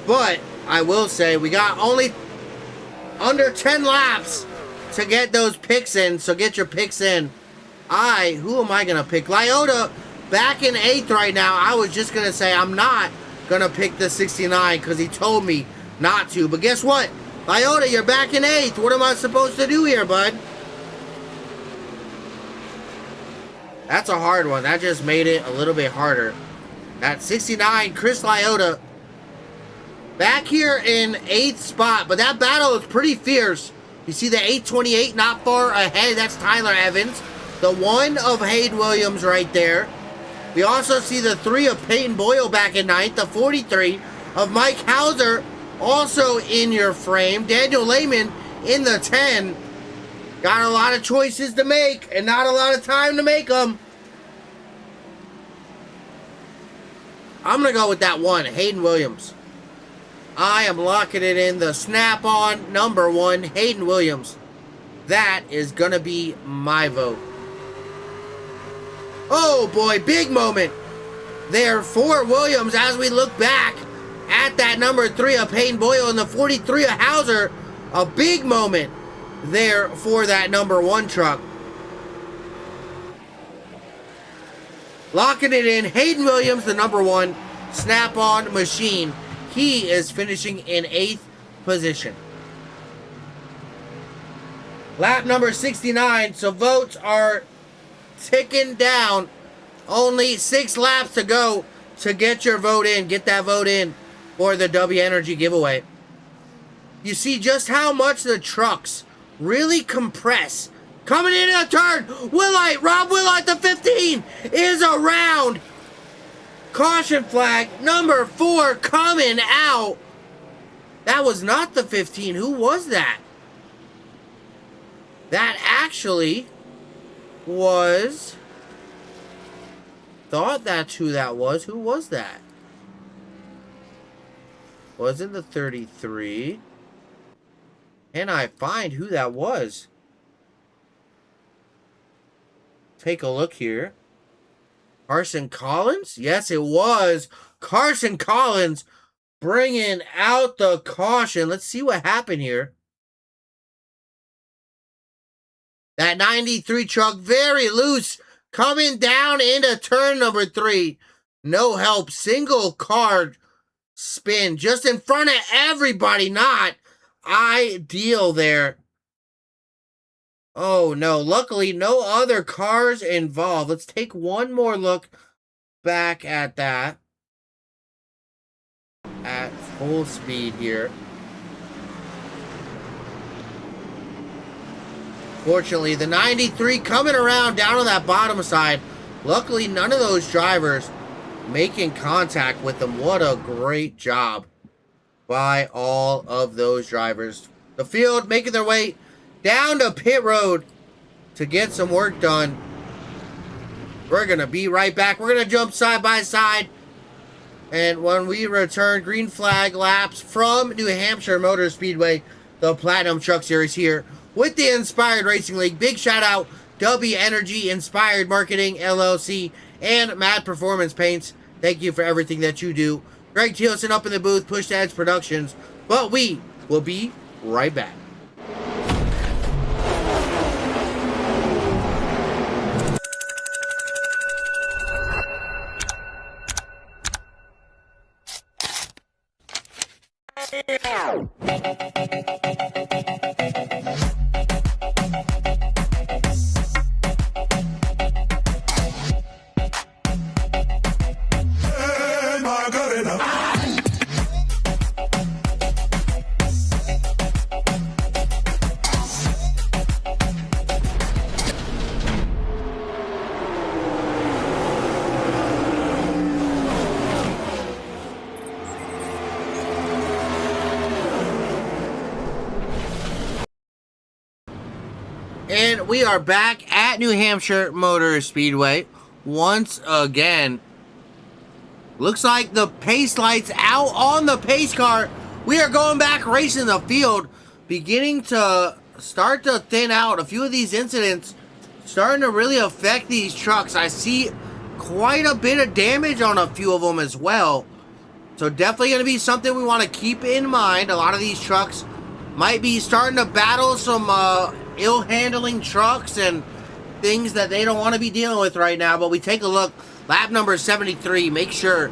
But I will say we got only under 10 laps to get those picks in, so get your picks in. Who am I going to pick? Lyota back in 8th right now. I was just going to say I'm not going to pick the 69 because he told me not to. But guess what? Lyota, you're back in 8th. What am I supposed to do here, bud? That's a hard one. That just made it a little bit harder. That 69, Chris Lyota, back here in 8th spot. But that battle is pretty fierce. You see the 828 not far ahead. That's Tyler Evans. The 1 of Hayden Williams right there. We also see the 3 of Peyton Boyle back in 9th. The 43 of Mike Hauser also in your frame. Daniel Lehman in the 10. Got a lot of choices to make and not a lot of time to make them. I'm going to go with that 1, Hayden Williams. I am locking it in. The snap-on number 1, Hayden Williams. That is going to be my vote. Oh boy, big moment there for Williams as we look back at that number 3 of Peyton Boyle and the 43 of Hauser. A big moment there for that number 1 truck. Locking it in, Hayden Williams, the number 1 snap-on machine. He is finishing in 8th position. Lap number 69, so votes are ticking down. Only 6 laps to go to get your vote in. Get that vote in for the W Energy giveaway. You see just how much the trucks really compress. Coming in a turn, Rob Willite, the 15, is around. Caution flag, number 4 coming out. That was not the 15. Who was that? That actually was... Thought that's who that was. Who was that? Wasn't the 33. Can I find who that was? Take a look here. Carson Collins? Yes, it was Carson Collins bringing out the caution. Let's see what happened here. That 93 truck very loose. Coming down into turn number 3. No help. Single card spin. Just in front of everybody. Not ideal there. Oh no. Luckily, no other cars involved. Let's take one more look back at that. At full speed here. Fortunately, the 93 coming around down on that bottom side. Luckily, none of those drivers making contact with them. What a great job by all of those drivers. The field making their way down to pit road to get some work done. We're going to be right back. We're going to jump side by side. And when we return, green flag laps from New Hampshire Motor Speedway, the Platinum Truck Series here with the Inspired Racing League. Big shout out, W Energy, Inspired Marketing, LLC, and Mad Performance Paints. Thank you for everything that you do. Greg Thielsen up in the booth, Push to Edge Productions. But we will be right back. And we are back at New Hampshire Motor Speedway once again. Looks like the pace light's out on the pace car. We are going back racing the field, beginning to start to thin out. A few of these incidents starting to really affect these trucks. I see quite a bit of damage on a few of them as well. So definitely going to be something we want to keep in mind. A lot of these trucks might be starting to battle some ill-handling trucks, and things that they don't want to be dealing with right now. But we take a look. Lap number 73. Make sure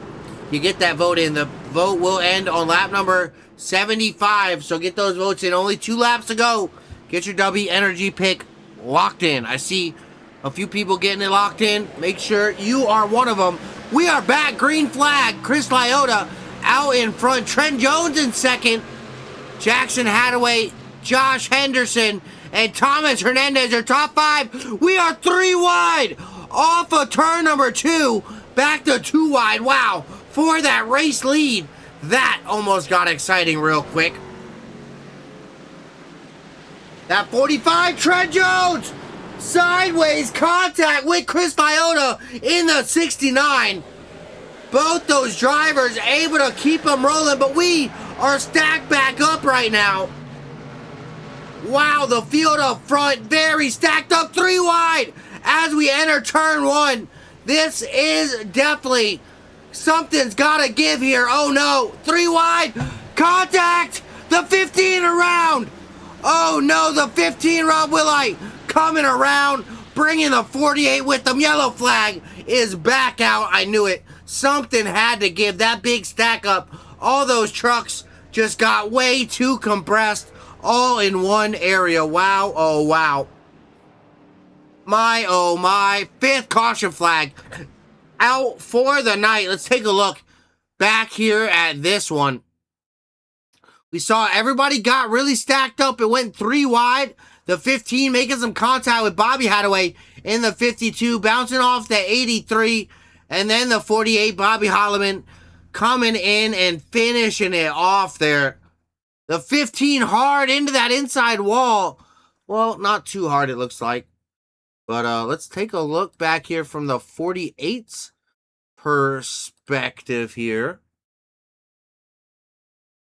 you get that vote in. The vote will end on lap number 75. So get those votes in. Only 2 laps to go. Get your W Energy pick locked in. I see a few people getting it locked in. Make sure you are one of them. We are back. Green flag. Chris Lyotta out in front. Trent Jones in second. Jackson Hadaway, Josh Henderson, and Thomas Hernandez are top 5. We are 3 wide off of turn number 2. Back to 2 wide. Wow. For that race lead. That almost got exciting real quick. That 45, Trent Jones. Sideways contact with Chris Lyotta in the 69. Both those drivers able to keep them rolling, but we are stacked back up right now. Wow, the field up front, very stacked up, 3 wide as we enter turn 1. This is definitely, something's got to give here. Oh no, 3 wide, contact, the 15 around. Oh no, the 15, Rob Willite coming around, bringing the 48 with them. Yellow flag is back out. I knew it. Something had to give. That big stack up. All those trucks just got way too compressed all in one area. Wow, oh wow. My, oh my. 5th caution flag out for the night. Let's take a look back here at this one. We saw everybody got really stacked up. It went 3 wide. The 15 making some contact with Bobby Hadaway in the 52, bouncing off the 83. And then the 48, Bobby Holloman coming in and finishing it off there. The 15 hard into that inside wall. Well, not too hard it looks like. But let's take a look back here from the 48's perspective here.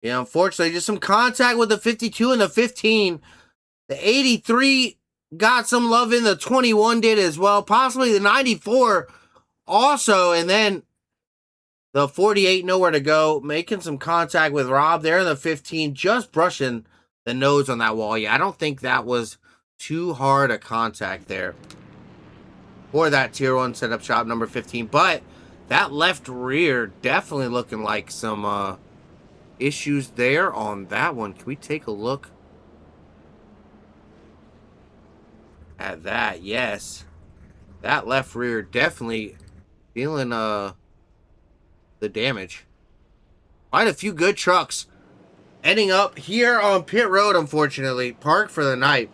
Yeah, unfortunately, just some contact with the 52 and the 15. The 83 got some love in. The 21 did as well. Possibly the 94 also. And then the 48 nowhere to go. Making some contact with Rob there. The 15 just brushing the nose on that wall. Yeah, I don't think that was too hard a contact there for that Tier 1 setup shop number 15. But that left rear definitely looking like some issues there on that one. Can we take a look at that? Yes, that left rear definitely feeling the damage. Quite a few good trucks ending up here on pit road, unfortunately parked for the night.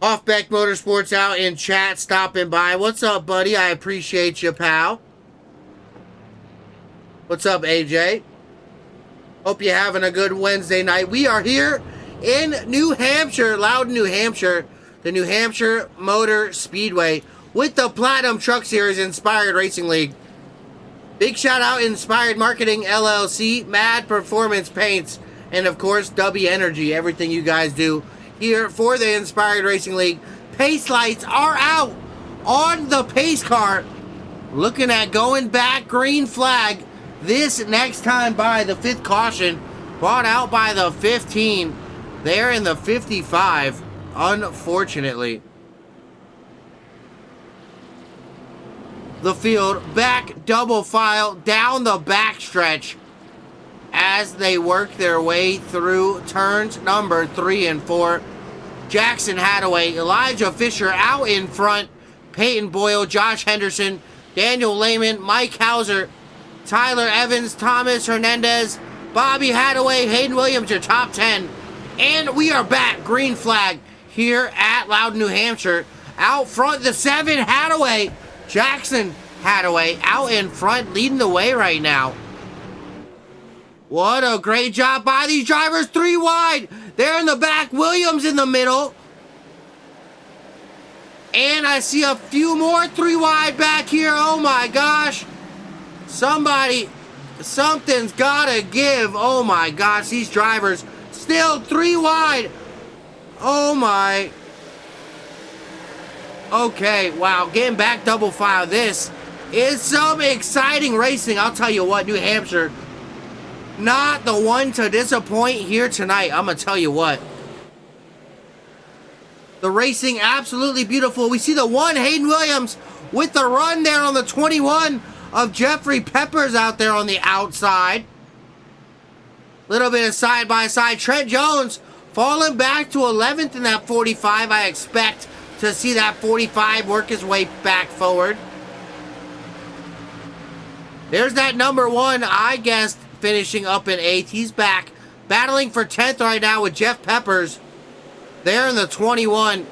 Offbeck Motorsports out in chat, stopping by. What's up, buddy? I appreciate you, pal. What's up, AJ? Hope you're having a good Wednesday night. We are here in New Hampshire, Loudon, New Hampshire, the New Hampshire Motor Speedway with the Platinum Truck Series Inspired Racing League. Big shout out Inspired Marketing LLC, Mad Performance Paints, and of course W Energy. Everything you guys do here for the Inspired Racing League. Pace lights are out on the pace car. Looking at going back, green flag. This next time by the 5th caution, brought out by the 15. There in the 55, unfortunately. The field back double file down the backstretch as they work their way through turns number 3 and 4. Jackson Hadaway, Elijah Fisher out in front, Peyton Boyle, Josh Henderson, Daniel Lehman, Mike Hauser, Tyler Evans, Thomas Hernandez, Bobby Hadaway, Hayden Williams, your top 10. And we are back, green flag, here at Loudon, New Hampshire. Out front, the 7, Hadaway, Jackson Hadaway, out in front, leading the way right now. What a great job by these drivers. 3 wide. They're in the back. Williams in the middle. And I see a few more 3 wide back here. Oh my gosh. Something's gotta give. Oh my gosh. These drivers still 3 wide. Oh my. Okay, wow. Getting back double file. This is some exciting racing. I'll tell you what, New Hampshire, not the one to disappoint here tonight. I'm going to tell you what. The racing, absolutely beautiful. We see the one, Hayden Williams, with the run there on the 21 of Jeffrey Peppers out there on the outside. Little bit of side-by-side. Trent Jones falling back to 11th in that 45. I expect to see that 45 work his way back forward. There's that number 1, I guess, finishing up in 8th. He's back, battling for 10th right now with Jeff Peppers. There in the 21.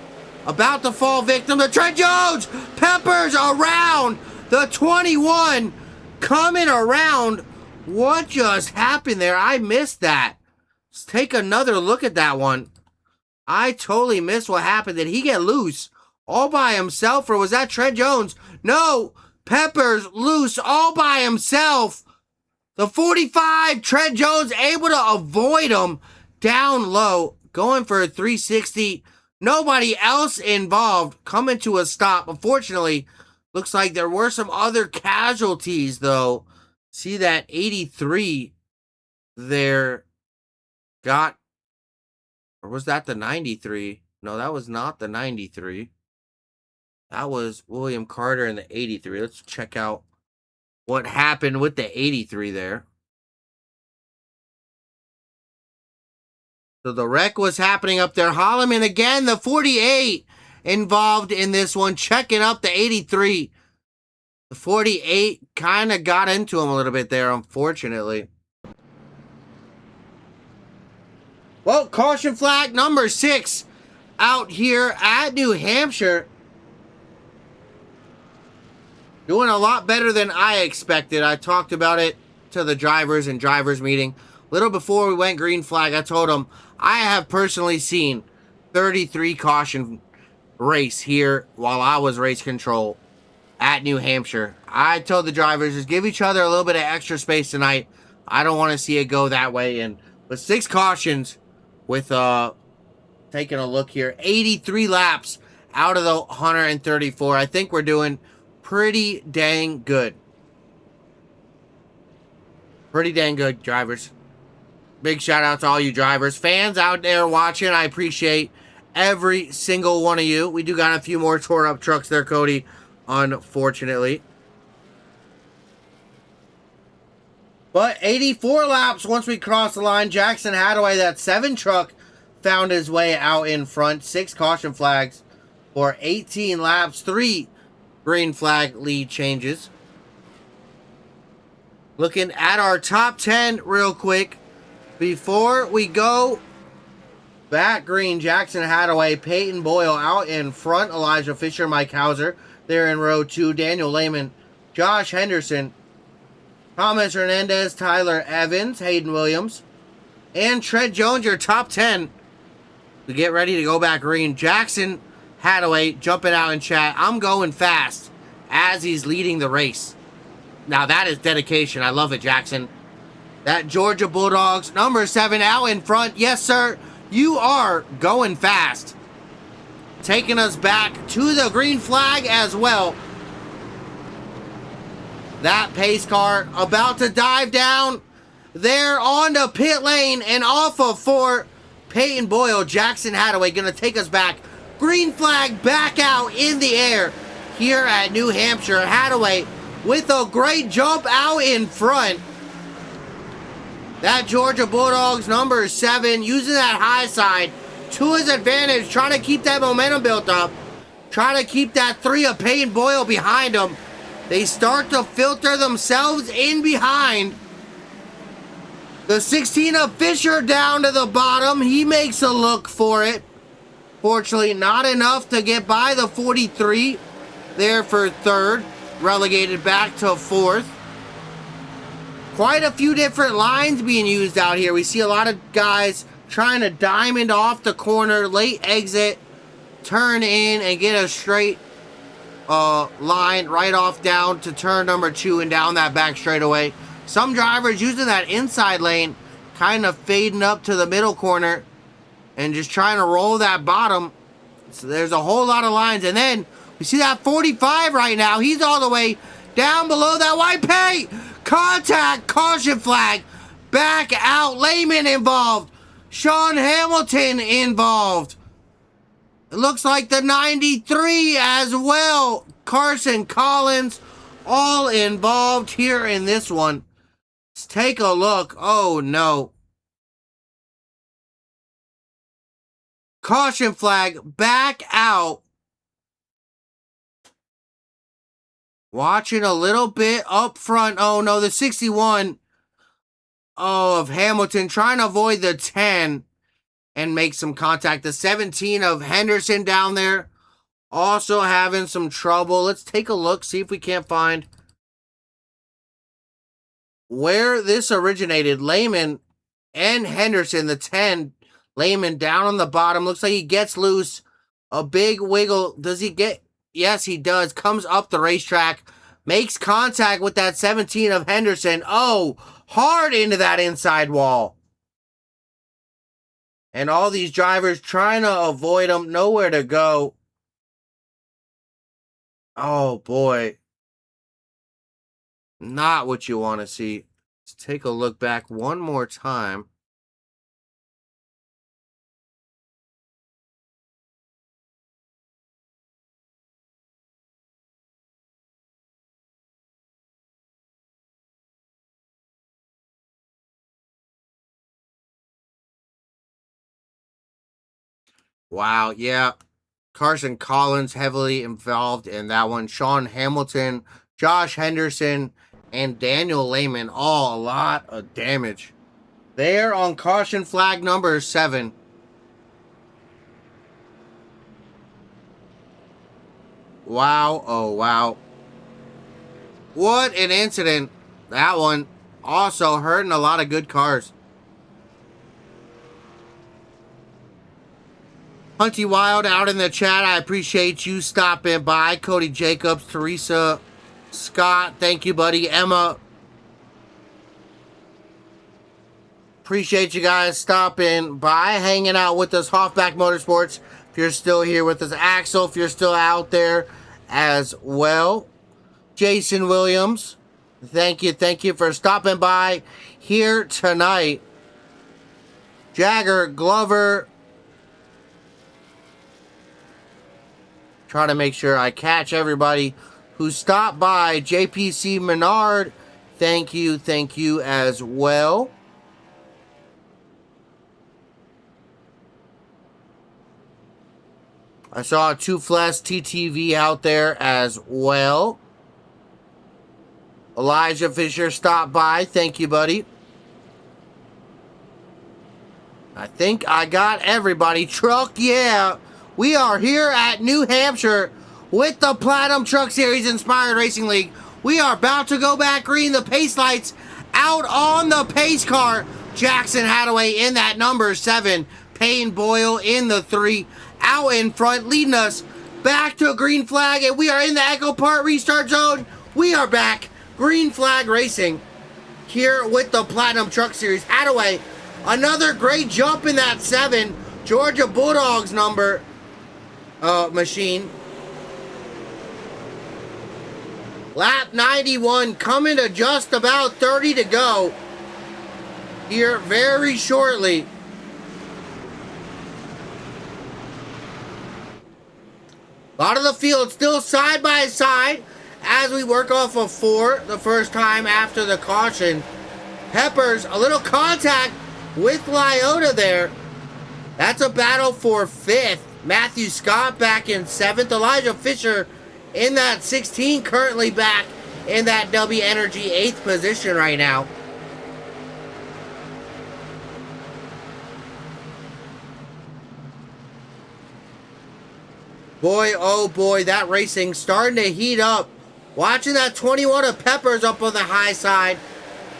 About to fall victim to Trent Jones. Peppers around the 21. Coming around. What just happened there? I missed that. Let's take another look at that one. I totally missed what happened. Did he get loose all by himself, or was that Trent Jones? No, Peppers loose all by himself. The 45, Trent Jones able to avoid him down low, going for a 360. Nobody else involved, coming to a stop. Unfortunately, looks like there were some other casualties, though. See that 83 there got, or was that the 93? No, that was not the 93. That was William Carter in the 83. Let's check out what happened with the 83 there. So the wreck was happening up there. Holloman again, the 48 involved in this one, checking up the 83. The 48 kind of got into him a little bit there, unfortunately. Well, caution flag number 6 out here at New Hampshire. Doing a lot better than I expected. I talked about it to the drivers in drivers meeting. Little before we went green flag, I told them I have personally seen 33 caution race here while I was race control at New Hampshire. I told the drivers, just give each other a little bit of extra space tonight. I don't want to see it go that way. And with 6 cautions, with taking a look here, 83 laps out of the 134. I think we're doing pretty dang good. Pretty dang good, drivers. Big shout out to all you drivers. Fans out there watching, I appreciate every single one of you. We do got a few more tore up trucks there, Cody, unfortunately. But 84 laps once we cross the line. Jackson Hadaway, that 7 truck, found his way out in front. 6 caution flags for 18 laps. 3 green flag lead changes. Looking at our top 10 real quick. Before we go back green, Jackson Hadaway, Peyton Boyle out in front. Elijah Fisher, Mike Hauser there in row 2. Daniel Lehman, Josh Henderson, Thomas Hernandez, Tyler Evans, Hayden Williams, and Trent Jones, your top 10. We get ready to go back green. Jackson Hadaway jumping out in chat. I'm going fast as he's leading the race. Now that is dedication. I love it, Jackson. That Georgia Bulldogs, number 7 out in front. Yes, sir. You are going fast. Taking us back to the green flag as well. That pace car about to dive down there on the pit lane and off of 4. Peyton Boyle, Jackson Hadaway going to take us back. Green flag back out in the air here at New Hampshire. Hadaway with a great jump out in front. That Georgia Bulldogs number 7 using that high side to his advantage, trying to keep that momentum built up. Trying to keep that 3 of Peyton Boyle behind him. They start to filter themselves in behind. The 16 of Fisher down to the bottom. He makes a look for it. Fortunately, not enough to get by the 43 there for 3rd. Relegated back to 4th. Quite a few different lines being used out here. We see a lot of guys trying to diamond off the corner, late exit, turn in, and get a straight line right off down to turn number 2 and down that back straightaway. Some drivers using that inside lane, kind of fading up to the middle corner and just trying to roll that bottom. So there's a whole lot of lines. And then we see that 45 right now. He's all the way Down below that white paint. Contact. Caution flag. Back out. Lehman involved. Sean Hamilton involved. It looks like the 93 as well. Carson Collins all involved here in this one. Let's take a look. Oh no. Caution flag. Back out. Watching a little bit up front. Oh no, the 61 of Hamilton trying to avoid the 10 and make some contact. The 17 of Henderson down there also having some trouble. Let's take a look, see if we can't find where this originated. Lehman and Henderson, the 10. Lehman down on the bottom. Looks like he gets loose. A big wiggle. Does he get... Yes, he does. Comes up the racetrack. Makes contact with that 17 of Henderson. Oh, hard into that inside wall. And all these drivers trying to avoid him. Nowhere to go. Oh, boy. Not what you want to see. Let's take a look back one more time. Wow, yeah. Carson Collins heavily involved in that one. Sean Hamilton, Josh Henderson, and Daniel Lehman. All a lot of damage. There on caution flag number 7. Wow, oh wow. What an incident. That one also hurting a lot of good cars. Hunty Wild out in the chat. I appreciate you stopping by. Cody Jacobs, Teresa, Scott. Thank you, buddy. Emma. Appreciate you guys stopping by, hanging out with us. Hoffback Motorsports. If you're still here with us. Axel, if you're still out there as well. Jason Williams. Thank you for stopping by here tonight. Jagger, Glover. Try to make sure I catch everybody who stopped by. JPC Menard, thank you as well. I saw Toothless TTV out there as well. Elijah Fisher stopped by. Thank you, buddy. I think I got everybody. Truck, yeah. We are here at New Hampshire with the Platinum Truck Series Inspired Racing League. We are about to go back green. The pace lights out on the pace car. Jackson Hadaway in that number 7. Payne Boyle in the 3. Out in front, leading us back to a green flag. And we are in the Echo Park restart zone. We are back. Green flag racing here with the Platinum Truck Series. Hadaway, another great jump in that 7. Georgia Bulldogs number machine. Lap 91 coming to just about 30 to go here very shortly. A lot of the field still side by side as we work off of 4 the first time after the caution. Peppers, a little contact with Lyota there. That's a battle for 5th. Matthew Scott back in 7th. Elijah Fisher in that 16, currently back in that W Energy 8th position right now. Boy, oh boy, that racing starting to heat up. Watching that 21 of Peppers up on the high side.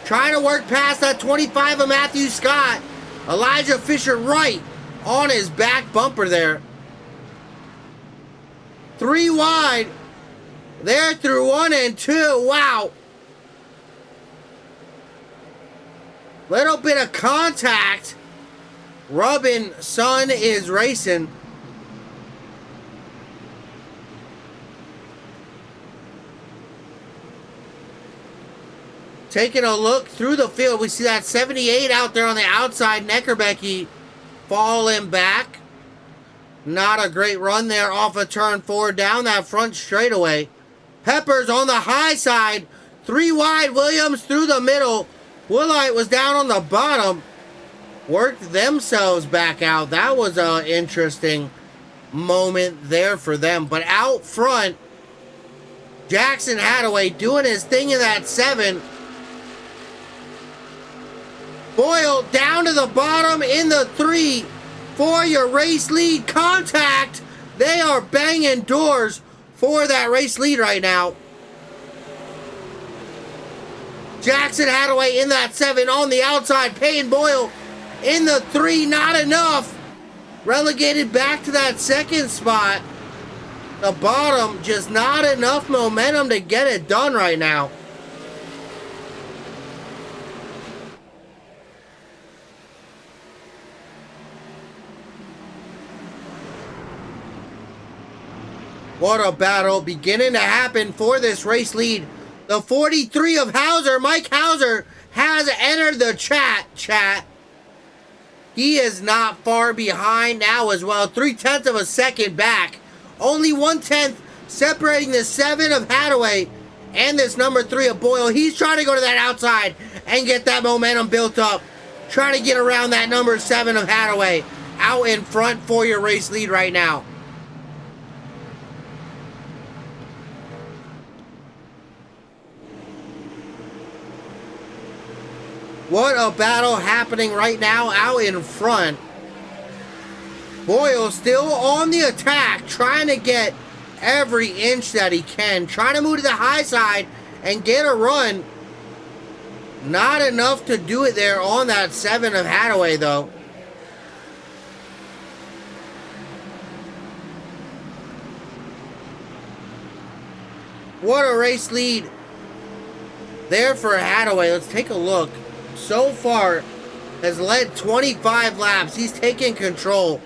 Trying to work past that 25 of Matthew Scott. Elijah Fisher right on his back bumper there. 3 wide. There through 1 and 2. Wow. Little bit of contact. Rubbin Sun is racing. Taking a look through the field, we see that 78 out there on the outside. Neckerbecky falling back. Not a great run there off of turn 4 down that front straightaway. Peppers on the high side. 3 wide. Williams through the middle. Woolite was down on the bottom. Worked themselves back out. That was an interesting moment there for them. But out front, Jackson Hadaway doing his thing in that 7. Boyle down to the bottom in the 3 for your race lead. Contact. They are banging doors for that race lead right now. Jackson Hadaway in that 7 on the outside. Payne Boyle in the 3. Not enough. Relegated back to that 2nd spot. The bottom, just not enough momentum to get it done right now. What a battle beginning to happen for this race lead. The 43 of Hauser, Mike Hauser, has entered the chat. He is not far behind now as well. 0.3 of a second back. Only 1/10 separating the 7 of Hadaway and this number 3 of Boyle. He's trying to go to that outside and get that momentum built up. Trying to get around that number 7 of Hadaway. Out in front for your race lead right now. What a battle happening right now out in front. Boyle still on the attack, trying to get every inch that he can. Trying to move to the high side and get a run. Not enough to do it there on that 7 of Hadaway, though. What a race lead there for Hadaway. Let's take a look. So far, has led 25 laps. He's taken control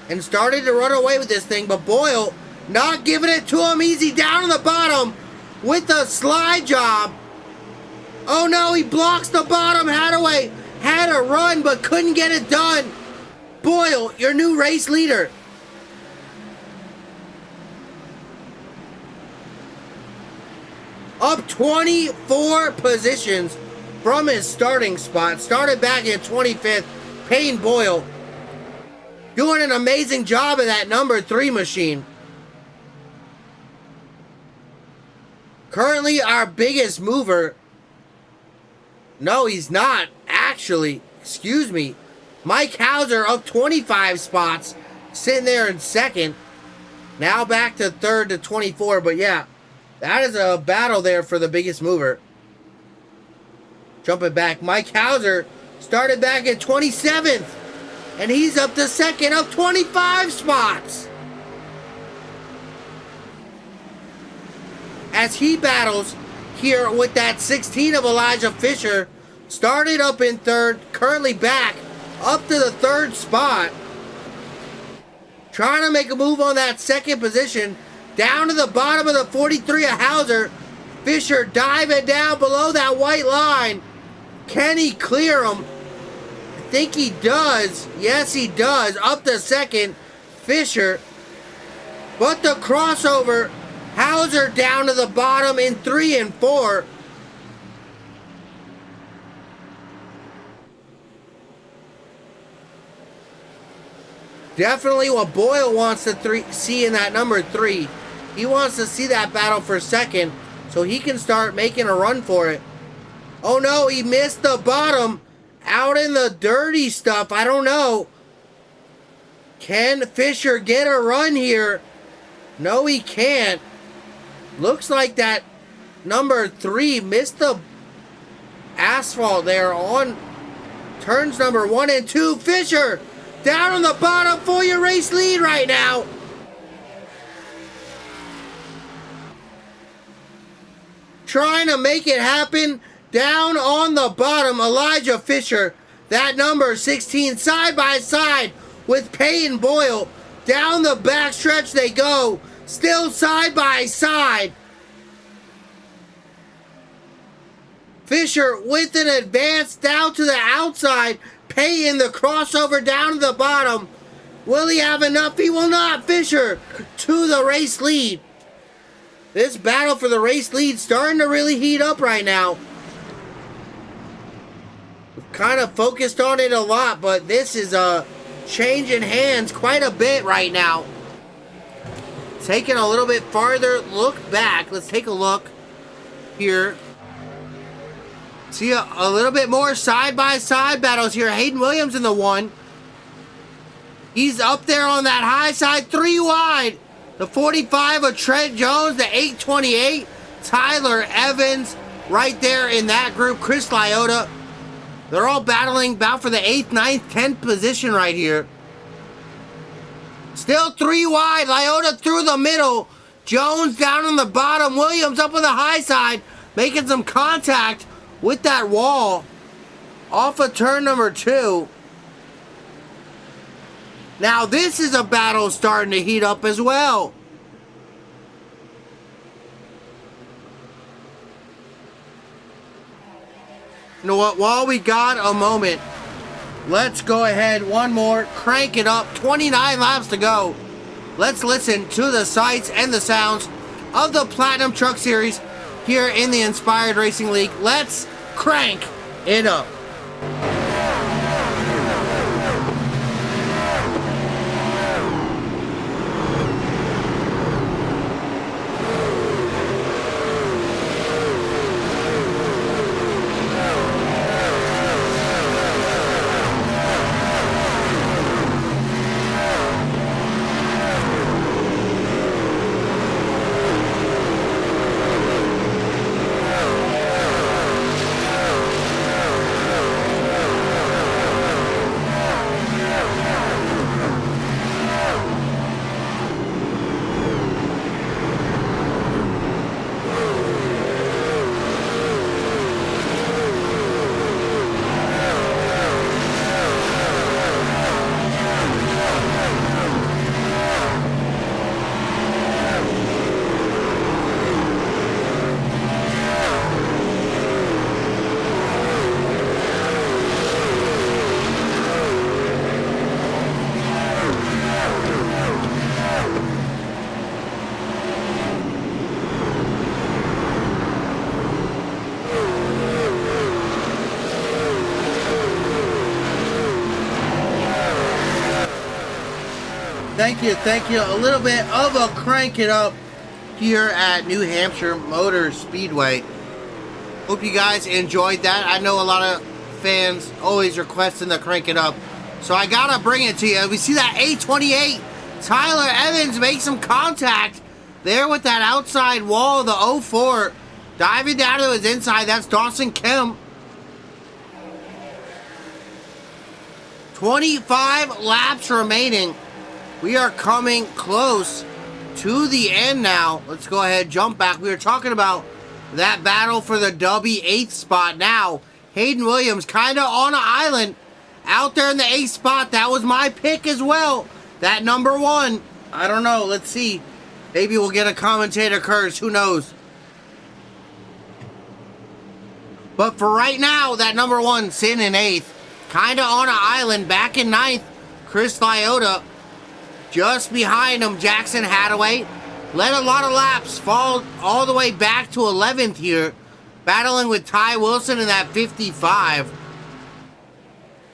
and started to run away with this thing, but Boyle not giving it to him easy down on the bottom with a slide job. Oh no, he blocks the bottom. Hadaway had a run but couldn't get it done. Boyle, your new race leader. Up 24 positions from his starting spot. Started back at 25th. Payne Boyle doing an amazing job of that number 3 machine. Currently our biggest mover. No, he's not. Actually, excuse me. Mike Hauser up 25 spots. Sitting there in 2nd. Now back to 3rd to 24. But yeah, that is a battle there for the biggest mover. Jumping back, Mike Hauser started back at 27th. And he's up to 2nd, up 25 spots. As he battles here with that 16 of Elijah Fisher. Started up in 3rd, currently back up to the 3rd spot. Trying to make a move on that 2nd position. Down to the bottom of the 43 of Hauser. Fisher diving down below that white line. Can he clear him? I think he does. Yes, he does. Up to 2nd, Fisher. But the crossover, Hauser down to the bottom in 3 and 4. Definitely what Boyle wants to see in that number 3. He wants to see that battle for 2nd so he can start making a run for it. Oh no, he missed the bottom. Out in the dirty stuff. I don't know. Can Fisher get a run here? No, he can't. Looks like that number 3 missed the asphalt there on turns number 1 and 2. Fisher down on the bottom for your race lead right now. Trying to make it happen. Down on the bottom, Elijah Fisher. That number 16 side by side with Payne Boyle. Down the backstretch they go. Still side by side. Fisher with an advance down to the outside. Payton the crossover down to the bottom. Will he have enough? He will not. Fisher to the race lead. This battle for the race lead starting to really heat up right now. We've kind of focused on it a lot, but this is changing hands quite a bit right now. Taking a little bit farther look back. Let's take a look here. See a little bit more side-by-side battles here. Hayden Williams in the one. He's up there on that high side, 3 wide. The 45 of Trent Jones, the 828. Tyler Evans right there in that group. Chris Lyotta. They're all battling about for the 8th, 9th, 10th position right here. Still 3 wide. Lyotta through the middle. Jones down on the bottom. Williams up on the high side. Making some contact with that wall. Off of turn number 2. Now this is a battle starting to heat up as well. You know what? While we got a moment, let's go ahead one more. Crank it up. 29 laps to go. Let's listen to the sights and the sounds of the Platinum Truck Series here in the Inspired Racing League. Let's crank it up. Thank you. A little bit of a crank it up here at New Hampshire Motor Speedway. Hope you guys enjoyed that. I know a lot of fans always requesting the crank it up, so I gotta bring it to you. We see that 828. Tyler Evans makes some contact there with that outside wall, the 04. Diving down to his inside, that's Dawson Kemp. 25 laps remaining. We are coming close to the end now. Let's go ahead, jump back. We were talking about that battle for the W8th spot. Now, Hayden Williams kind of on an island out there in the 8th spot. That was my pick as well. That number 1. I don't know. Let's see. Maybe we'll get a commentator curse. Who knows? But for right now, that number 1 sitting in 8th. Kind of on an island. Back in 9th, Chris Lyotta. Just behind him, Jackson Hadaway. Led a lot of laps, fall all the way back to 11th here. Battling with Ty Wilson in that 55.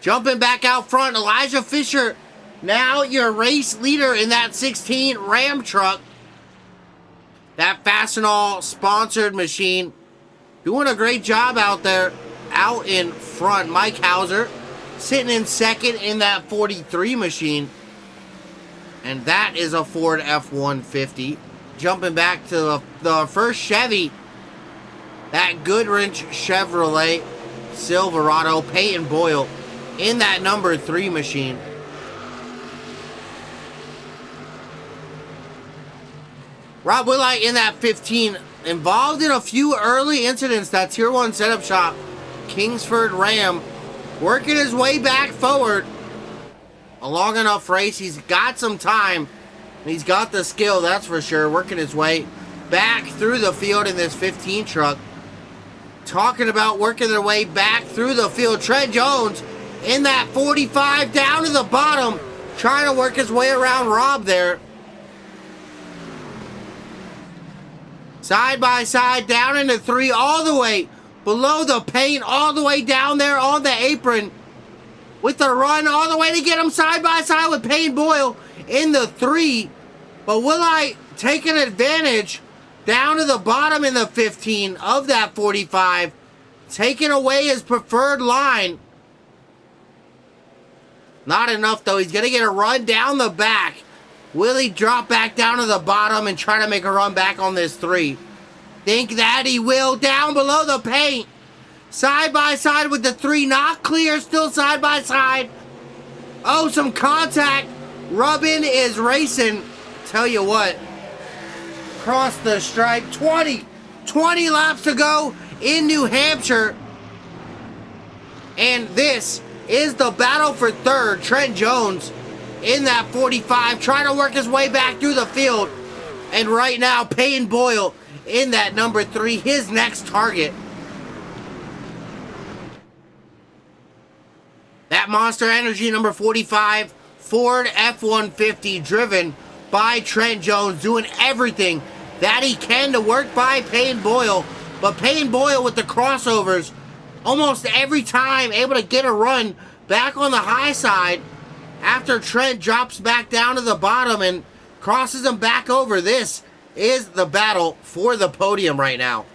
Jumping back out front, Elijah Fisher. Now your race leader in that 16 Ram truck. That Fastenal sponsored machine. Doing a great job out there, out in front. Mike Hauser sitting in second in that 43 machine. And that is a Ford F-150. Jumping back to the first Chevy. That Goodrich Chevrolet Silverado. Peyton Boyle in that number 3 machine. Rob Willite in that 15. Involved in a few early incidents. That Tier 1 setup shop. Kingsford Ram. Working his way back forward. A long enough race. He's got some time. He's got the skill, that's for sure. Working his way back through the field in this 15 truck. talking about working their way back through the field. Trent Jones in that 45 down to the bottom, trying to work his way around Rob there. Side by side, down into 3, all the way below the paint, all the way down there on the apron with the run all the way to get him side by side with Payne Boyle in the 3. But will I take an advantage down to the bottom in the 15 of that 45, taking away his preferred line? Not enough though. He's going to get a run down the back. Will he drop back down to the bottom and try to make a run back on this 3? Think that he will. Down below the paint. Side by side with the 3. Not clear. Still side by side. Oh, some contact. Rubbin is racing. Tell you what. Cross the stripe. 20 laps to go in New Hampshire. And this is the battle for third. Trent Jones in that 45, trying to work his way back through the field. And right now, Payne Boyle in that number 3, his next target. That Monster Energy number 45 Ford F-150 driven by Trent Jones, doing everything that he can to work by Payne Boyle. But Payne Boyle with the crossovers almost every time able to get a run back on the high side after Trent drops back down to the bottom and crosses him back over. This is the battle for the podium right now.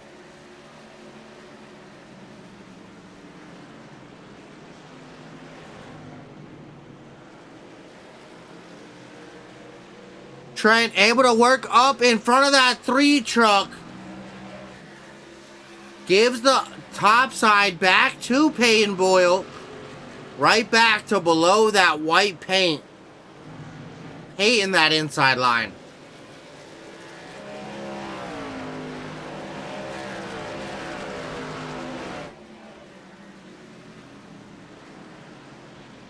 Trent able to work up in front of that 3 truck. Gives the top side back to Payne Boyle. Right back to below that white paint. Hating that inside line.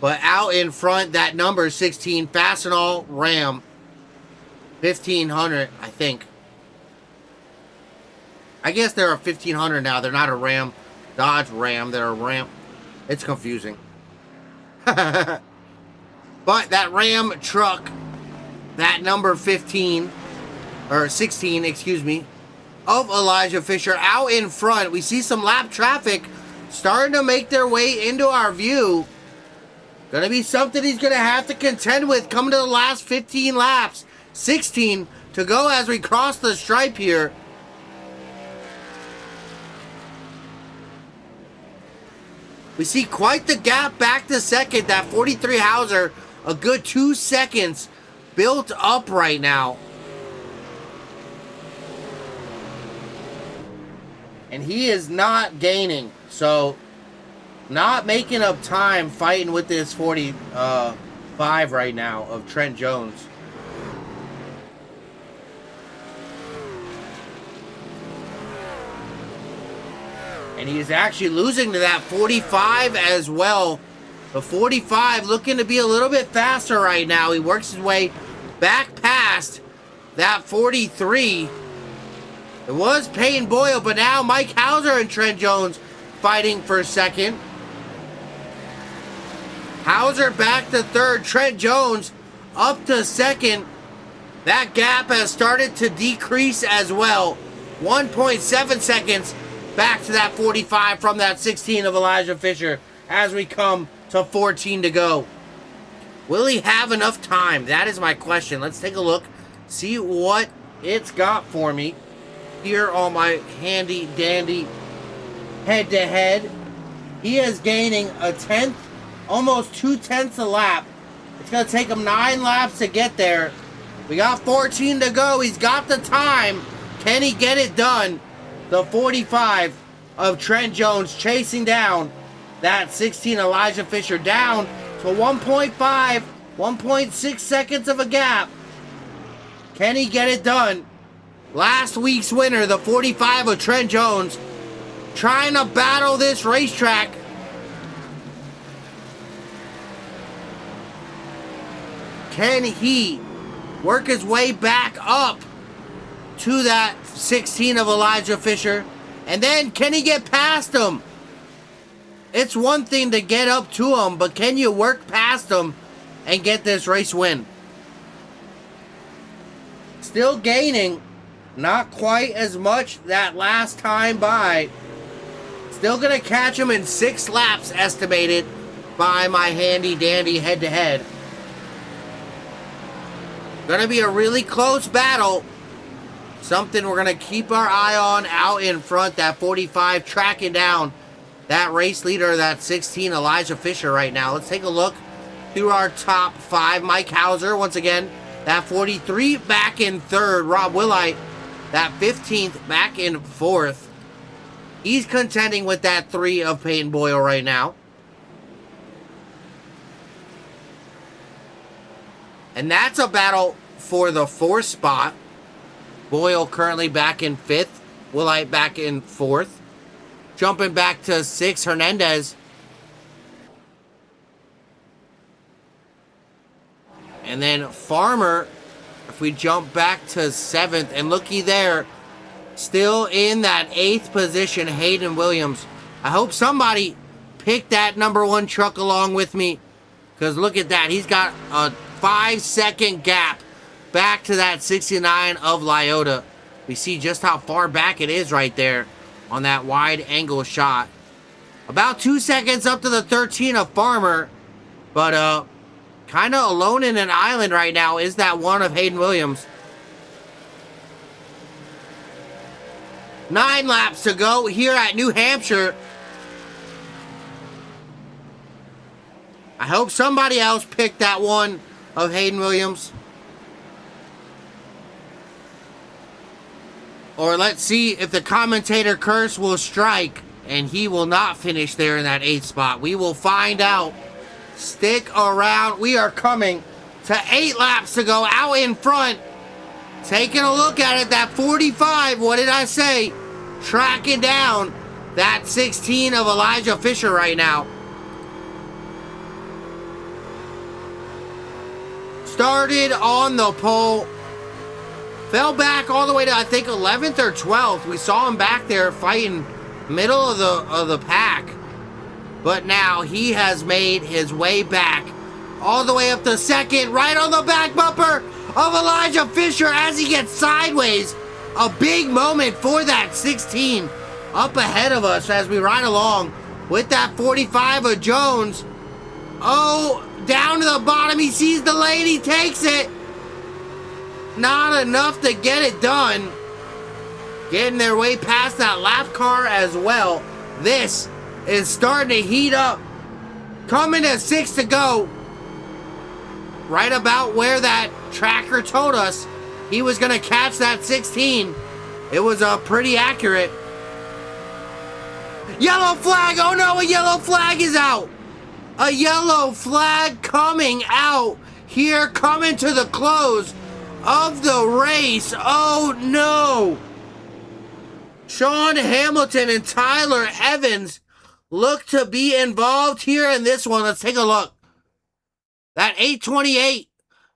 But out in front, that number 16 Fastenal Ram. 1500, I think. I guess they're a 1500 now. They're not a Ram. Dodge Ram. They're a Ram. It's confusing. But that Ram truck, that number 15, or 16, excuse me, of Elijah Fisher out in front. We see some lap traffic starting to make their way into our view. Gonna be something he's gonna have to contend with coming to the last 15 laps. 16 to go as we cross the stripe here. We see quite the gap back to second. That 43 Hauser, a good 2 seconds built up right now. And he is not gaining. So, not making up time fighting with this 45 right now of Trent Jones. And he is actually losing to that 45 as well. The 45 looking to be a little bit faster right now. He works his way back past that 43. It was Payne Boyle, but now Mike Hauser and Trent Jones fighting for second. Hauser back to third. Trent Jones up to second. That gap has started to decrease as well. 1.7 seconds back to that 45 from that 16 of Elijah Fisher as we come to 14 to go. Will he have enough time? That is my question. Let's take a look, see what it's got for me here on my handy dandy head-to-head. He is gaining a 10th, almost 2/10 a lap. It's going to take him 9 laps to get there. We got 14 to go. He's got the time. Can he get it done? The 45 of Trent Jones chasing down that 16 Elijah Fisher, down to 1.5, 1.6 seconds of a gap. Can he get it done? Last week's winner, the 45 of Trent Jones, trying to battle this racetrack. Can he work his way back up to that 16 of Elijah Fisher? And then, can he get past him? It's one thing to get up to him, but can you work past him and get this race win? Still gaining. Not quite as much that last time by. Still going to catch him in 6 laps estimated by my handy dandy head-to-head. Going to be a really close battle. Something we're going to keep our eye on out in front. That 45 tracking down that race leader, that 16, Elijah Fisher right now. Let's take a look through our top 5. Mike Hauser, once again. That 43 back in 3rd. Rob Willite, that 15th back in 4th. He's contending with that 3 of Peyton Boyle right now. And that's a battle for the 4th spot. Boyle currently back in 5th. Willite back in 4th. Jumping back to 6, Hernandez. And then Farmer, if we jump back to 7th, and looky there, still in that 8th position, Hayden Williams. I hope somebody picked that number 1 truck along with me, because look at that. He's got a 5-second gap back to that 69 of Lyota. We see just how far back it is right there on that wide angle shot. About 2 seconds up to the 13 of Farmer, but kind of alone in an island right now is that 1 of Hayden Williams. 9 laps to go here at New Hampshire. I hope somebody else picked that 1 of Hayden Williams. Or let's see if the commentator curse will strike and he will not finish there in that 8th spot. We will find out. Stick around. We are coming to 8 laps to go out in front. Taking a look at it, that 45, what did I say? Tracking down that 16 of Elijah Fisher right now. Started on the pole. Fell back all the way to, I think, 11th or 12th. We saw him back there fighting middle of the pack. But now he has made his way back all the way up to 2nd, right on the back bumper of Elijah Fisher as he gets sideways. A big moment for that 16 up ahead of us as we ride along with that 45 of Jones. Oh, down to the bottom. He sees the lane. He takes it. Not enough to get it done. Getting their way past that lap car as well. This is starting to heat up. Coming to 6 to go. Right about where that tracker told us he was going to catch that 16. It was pretty accurate. Yellow flag. Oh no, a yellow flag is out. A yellow flag coming out here, coming to the close of the race. Oh no. Sean Hamilton and Tyler Evans look to be involved here in this one. Let's take a look. That 828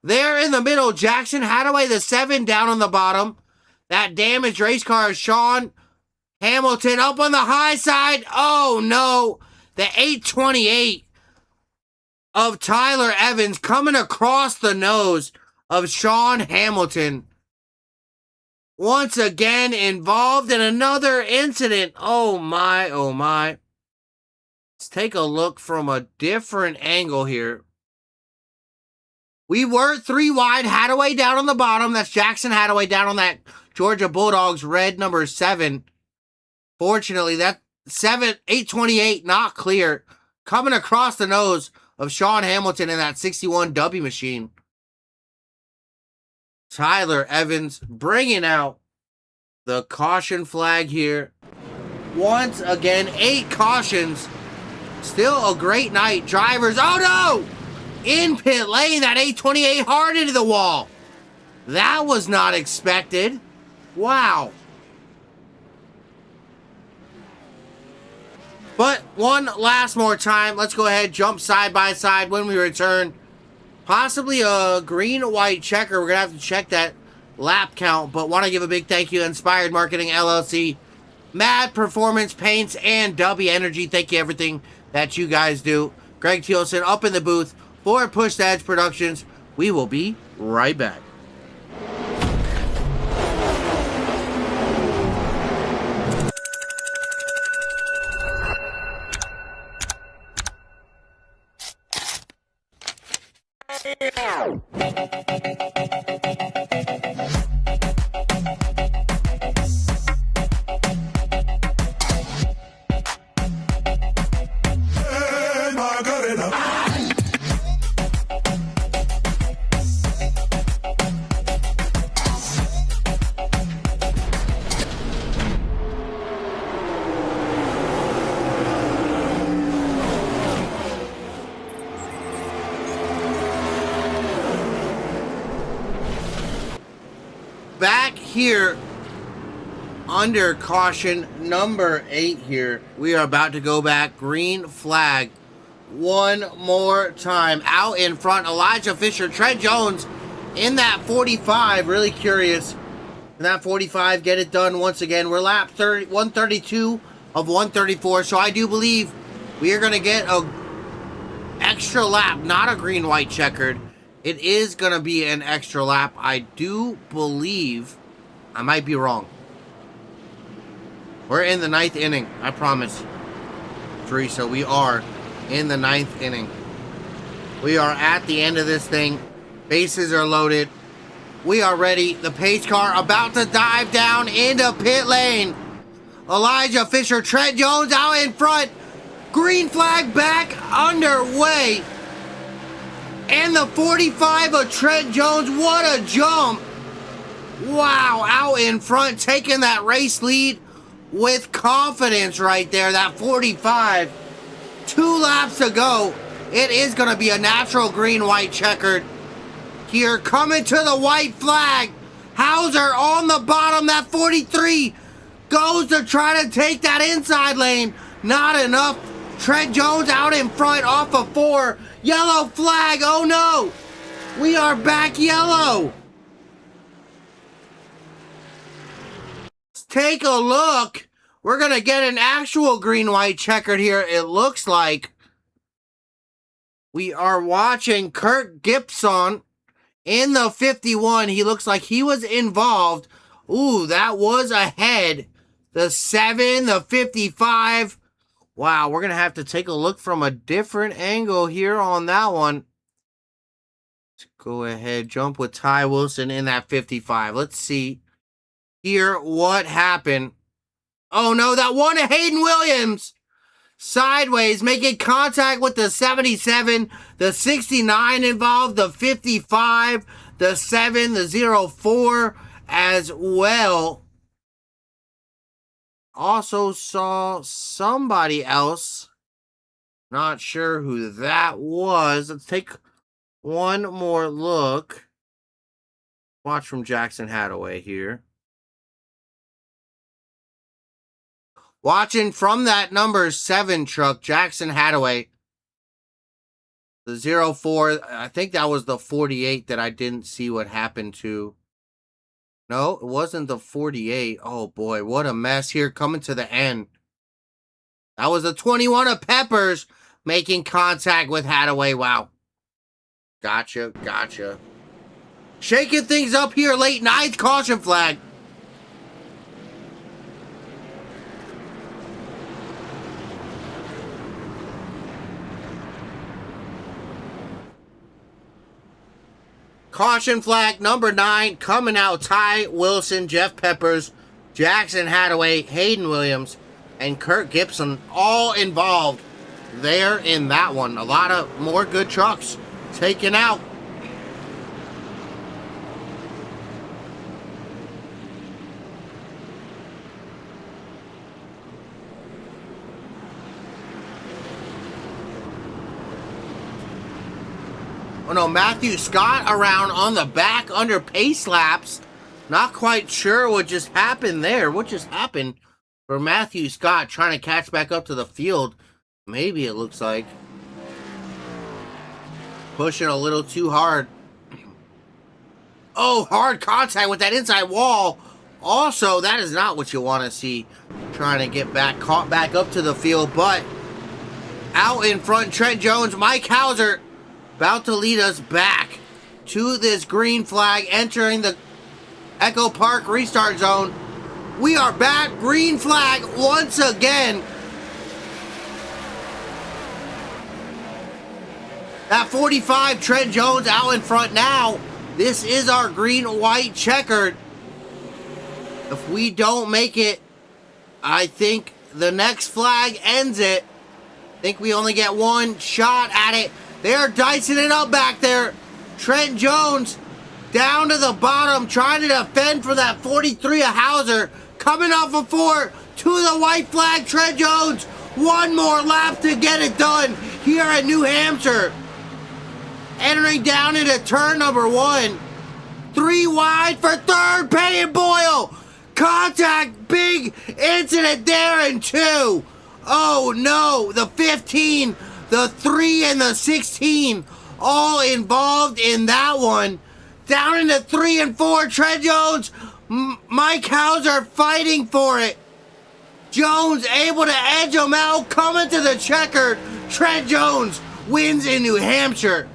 there in the middle. Jackson Hadaway, the 7 down on the bottom. That damaged race car is Sean Hamilton up on the high side. Oh no. The 828 of Tyler Evans coming across the nose of Sean Hamilton. Once again involved in another incident. Oh my, oh my. Let's take a look from a different angle here. We were 3 wide. Hadaway down on the bottom. That's Jackson Hadaway down on that Georgia Bulldogs red number 7. Fortunately, that 828 not clear. Coming across the nose of Sean Hamilton in that 61 W machine. Tyler Evans bringing out the caution flag here. Once again, 8 cautions. Still a great night. Drivers, oh no! In pit lane, that 828 hard into the wall. That was not expected. Wow. But one last more time. Let's go ahead, jump side by side when we return. Possibly a green-white checker. We're going to have to check that lap count. But want to give a big thank you to Inspired Marketing LLC Mad Performance Paints and W Energy. Thank you everything that you guys do. Greg Thielsen up in the booth for Push Edge Productions. We will be right back. Back here under caution number 8 here. We are about to go back. Green flag one more time. Out in front, Elijah Fisher, Trent Jones in that 45. Really curious. In that 45, get it done once again. We're lap 132 of 134. So I do believe we are going to get a extra lap, not a green-white checkered. It is going to be an extra lap. I do believe. I might be wrong. We're in the 9th inning. I promise. Teresa, we are in the 9th inning. We are at the end of this thing. Bases are loaded. We are ready. The pace car about to dive down into pit lane. Elijah Fisher, Trent Jones out in front. Green flag back underway. And the 45 of Trent Jones, what a jump. Wow, out in front, taking that race lead with confidence right there. That 45, 2 laps to go. It is going to be a natural green-white checkered. Here, coming to the white flag. Hauser on the bottom, that 43 goes to try to take that inside lane. Not enough. Trent Jones out in front off of 4. Yellow flag, oh no! We are back yellow! Let's take a look. We're gonna get an actual green-white checkered here, it looks like. We are watching Kurt Gibson in the 51. He looks like he was involved. Ooh, that was ahead. The 7, the 55. Wow, we're going to have to take a look from a different angle here on that one. Let's go ahead, jump with Ty Wilson in that 55. Let's see here what happened. Oh no, that one to Hayden Williams. Sideways, making contact with the 77, the 69 involved, the 55, the 7, the 04 as well. Also saw somebody else. Not sure who that was. Let's take one more look. Watch from Jackson Hadaway here. Watching from that number 7 truck, Jackson Hadaway. The 04, I think that was the 48 that I didn't see what happened to. No, it wasn't the 48. Oh boy, what a mess here coming to the end. That was the 21 of Peppers making contact with Hadaway. Wow. Gotcha. Shaking things up here late 9th, caution flag. Caution flag number 9 coming out. Ty Wilson, Jeff Peppers, Jackson Hadaway, Hayden Williams, and Kurt Gibson all involved there in that one. A lot of more good trucks taken out. Oh no, Matthew Scott around on the back under pace laps. Not quite sure what just happened there. What just happened for Matthew Scott trying to catch back up to the field? Maybe it looks like. Pushing a little too hard. Oh, hard contact with that inside wall. Also, that is not what you want to see. Trying to get back, caught back up to the field, but out in front, Trent Jones, Mike Hauser about to lead us back to this green flag, entering the Echo Park restart zone. We are back, green flag once again. That 45, Trent Jones out in front now. This is our green-white checkered. If we don't make it, I think the next flag ends it. I think we only get one shot at it. They're dicing it up back there. Trent Jones down to the bottom, trying to defend for that 43 of Hauser. Coming off of 4 to the white flag, Trent Jones. One more lap to get it done here at New Hampshire. Entering down into turn number 1. 3 wide for third, Peyton Boyle. Contact, big incident there in 2. Oh no, the 15, the 3, and the 16 all involved in that one. Down into 3 and 4, Trent Jones, Mike Hauser fighting for it. Jones able to edge him out, coming to the checkered. Trent Jones wins in New Hampshire.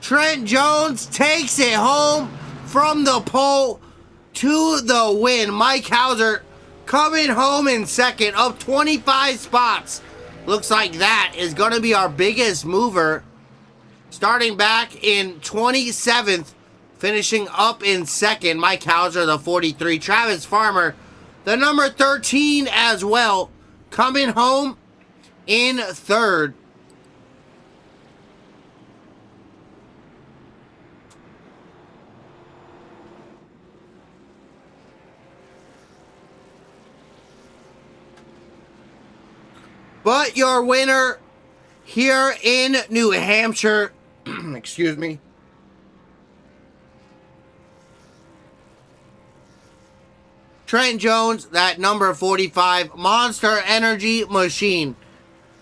Trent Jones takes it home from the pole to the win. Mike Hauser coming home in second, up 25 spots. Looks like that is going to be our biggest mover. Starting back in 27th, finishing up in second. Mike Hauser, the 43. Travis Farmer, the number 13 as well, coming home in third. But your winner here in New Hampshire, excuse me, Trent Jones, that number 45, Monster Energy Machine.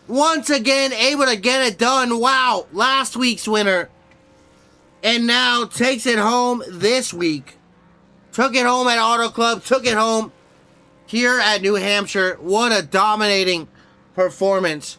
Once again, able to get it done. Wow, last week's winner. And now takes it home this week. Took it home at Auto Club, took it home here at New Hampshire. What a dominating performance.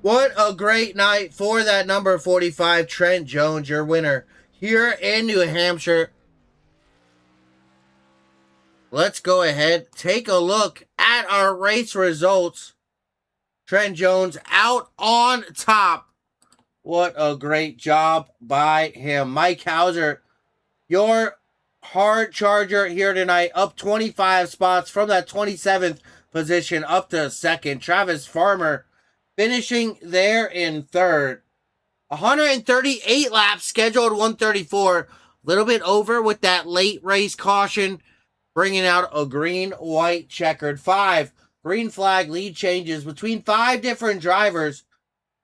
What a great night for that number 45, Trent Jones, your winner here in New Hampshire. Let's go ahead, take a look at our race results. Trent Jones out on top. What a great job by him. Mike Hauser, your hard charger here tonight, up 25 spots from that 27th position up to second. Travis Farmer finishing there in third. 138 laps, scheduled 134. A little bit over with that late race caution, bringing out a green-white checkered. 5 green flag lead changes between 5 different drivers.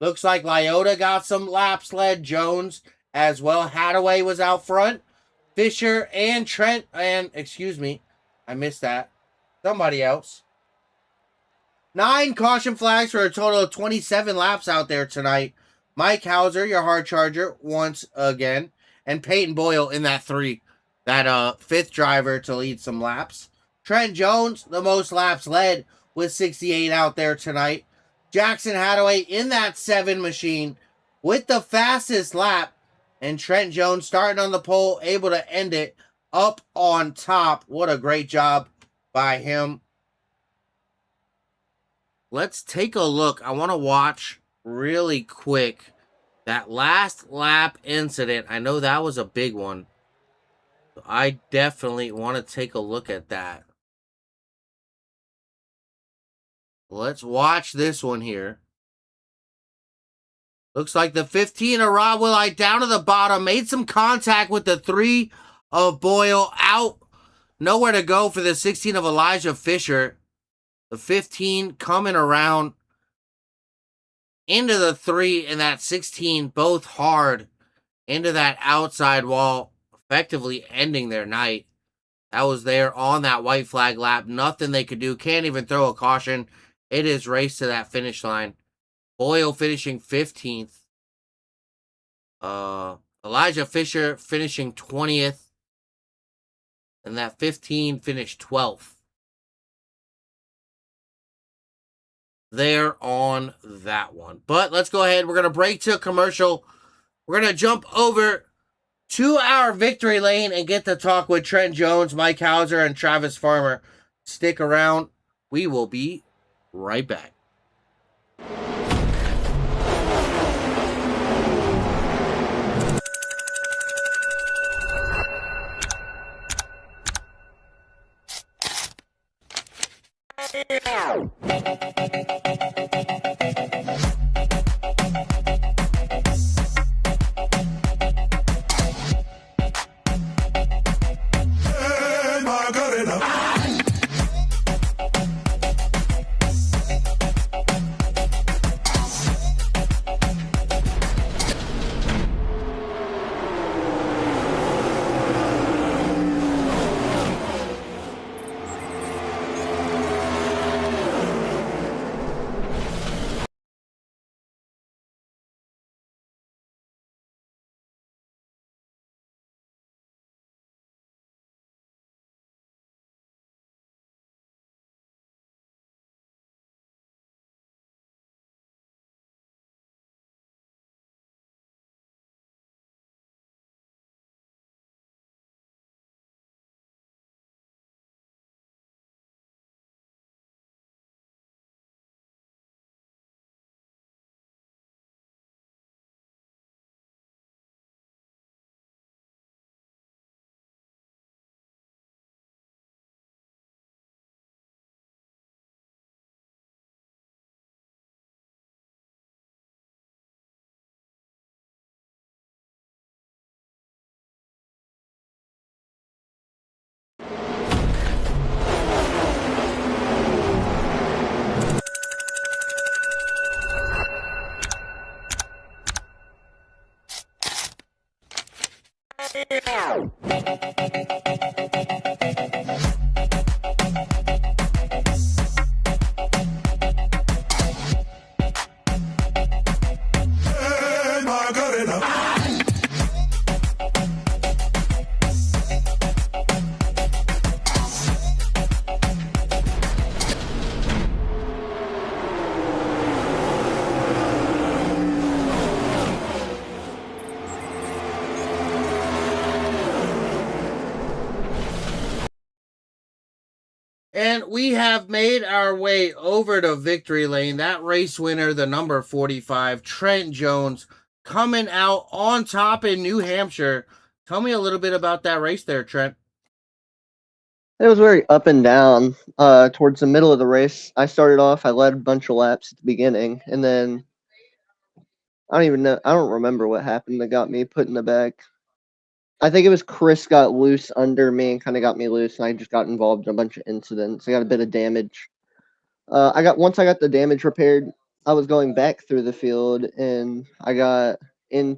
Looks like Lyota got some laps led. Jones as well. Hadaway was out front. Fisher and Trent, and excuse me, I missed that. Somebody else. 9 caution flags for a total of 27 laps out there tonight. Mike Hauser, your hard charger, once again. And Peyton Boyle in that 3. That 5th driver to lead some laps. Trent Jones, the most laps led with 68 out there tonight. Jackson Hadaway in that 7 machine with the fastest lap. And Trent Jones starting on the pole, able to end it up on top. What a great job by him. Let's take a look. I want to watch really quick that last lap incident. I know that was a big one. I definitely want to take a look at that. Let's watch this one here. Looks like the 15 of Rob Willite down to the bottom. Made some contact with the 3 of Boyle. Out. Nowhere to go for the 16 of Elijah Fisher. The 15 coming around. into the 3 and that 16, both hard into that outside wall, effectively ending their night. That was there on that white flag lap. Nothing they could do. Can't even throw a caution. It is race to that finish line. Boyle finishing 15th. Elijah Fisher finishing 20th. And that 15 finished 12th. There on that one. But let's go ahead. We're going to break to a commercial. We're going to jump over to our victory lane and get to talk with Trent Jones, Mike Hauser, and Travis Farmer. Stick around. We will be right back. And we have made our way over to victory lane. That race winner, the number 45, Trent Jones, coming out on top in New Hampshire. Tell me a little bit about that race there, Trent. It was very up and down. Towards the middle of the race, I started off, I led a bunch of laps at the beginning, and then I don't remember what happened that got me put in the back. I think it was Chris got loose under me and kind of got me loose, and I just got involved in a bunch of incidents. I got a bit of damage. Once I got the damage repaired, I was going back through the field, and I got on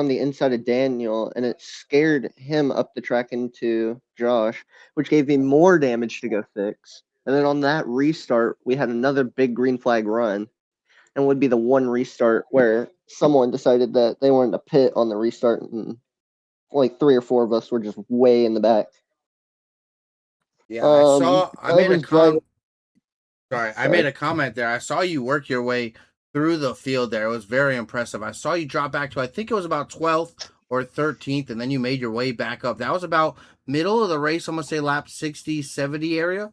the inside of Daniel, and it scared him up the track into Josh, which gave me more damage to go fix. And then on that restart, we had another big green flag run, and would be the one restart where someone decided that they wanted to pit on the restart, and like 3 or 4 of us were just way in the back. Yeah, I made a comment. Sorry. I made a comment there. I saw you work your way through the field there. It was very impressive. I saw you drop back to, I think it was about 12th or 13th, and then you made your way back up. That was about middle of the race. I'm going to say lap 60, 70 area.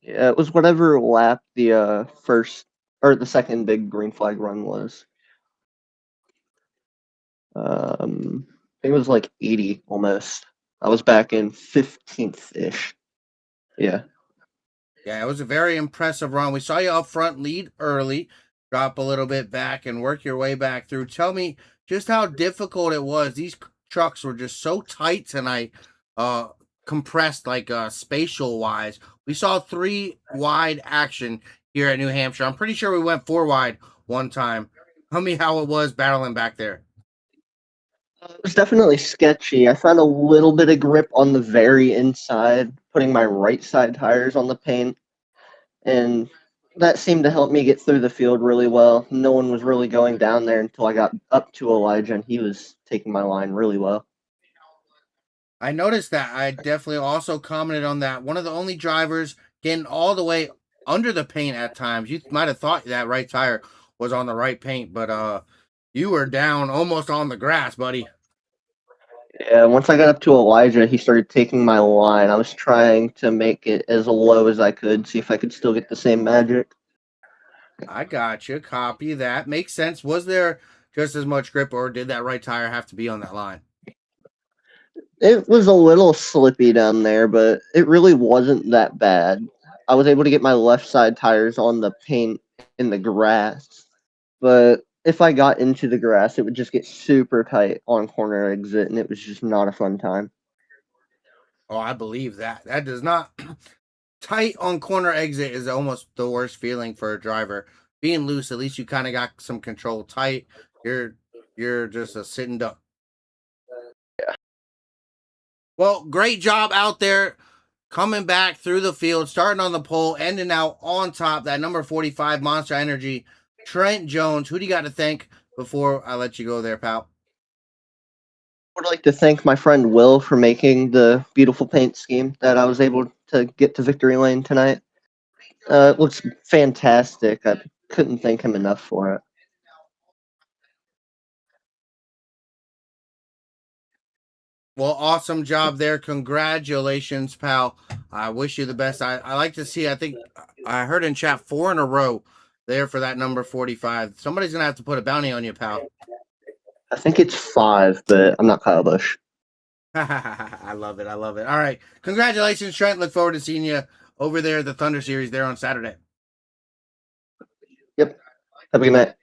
Yeah, it was whatever lap the first or the second big green flag run was. It was like 80 almost. I was back in 15th-ish. Yeah. Yeah, it was a very impressive run. We saw you up front lead early, drop a little bit back, and work your way back through. Tell me just how difficult it was. These trucks were just so tight tonight, compressed like spatial wise. We saw 3 wide action here at New Hampshire. I'm pretty sure we went 4 wide one time. Tell me how it was battling back there. It was definitely sketchy. I found a little bit of grip on the very inside, putting my right side tires on the paint, and that seemed to help me get through the field really well. No one was really going down there until I got up to Elijah, and he was taking my line really well. I noticed that. I definitely also commented on that. One of the only drivers getting all the way under the paint at times. You might have thought that right tire was on the right paint, but you were down almost on the grass, buddy. Yeah, once I got up to Elijah, he started taking my line. I was trying to make it as low as I could, see if I could still get the same magic. I got you. Copy that. Makes sense. Was there just as much grip, or did that right tire have to be on that line? It was a little slippy down there, but it really wasn't that bad. I was able to get my left side tires on the paint in the grass, but if I got into the grass, it would just get super tight on corner exit, and it was just not a fun time. Oh, I believe that. That does not tight on corner exit is almost the worst feeling for a driver. Being loose, at least you kind of got some control. Tight, you're you're just a sitting duck. Well, great job out there coming back through the field, starting on the pole, ending out on top. That number 45 Monster Energy, Trent Jones. Who do you got to thank before I let you go there, pal? I would like to thank my friend Will for making the beautiful paint scheme that I was able to get to victory lane tonight. It looks fantastic. I couldn't thank him enough for it. Well, awesome job there. Congratulations, pal. I wish you the best. I like to see, I think I heard in chat 4 in a row there for that number 45. Somebody's going to have to put a bounty on you, pal. I think it's 5, but I'm not Kyle Busch. I love it. I love it. All right. Congratulations, Trent. Look forward to seeing you over there at the Thunder Series there on Saturday. Yep. Have a good night.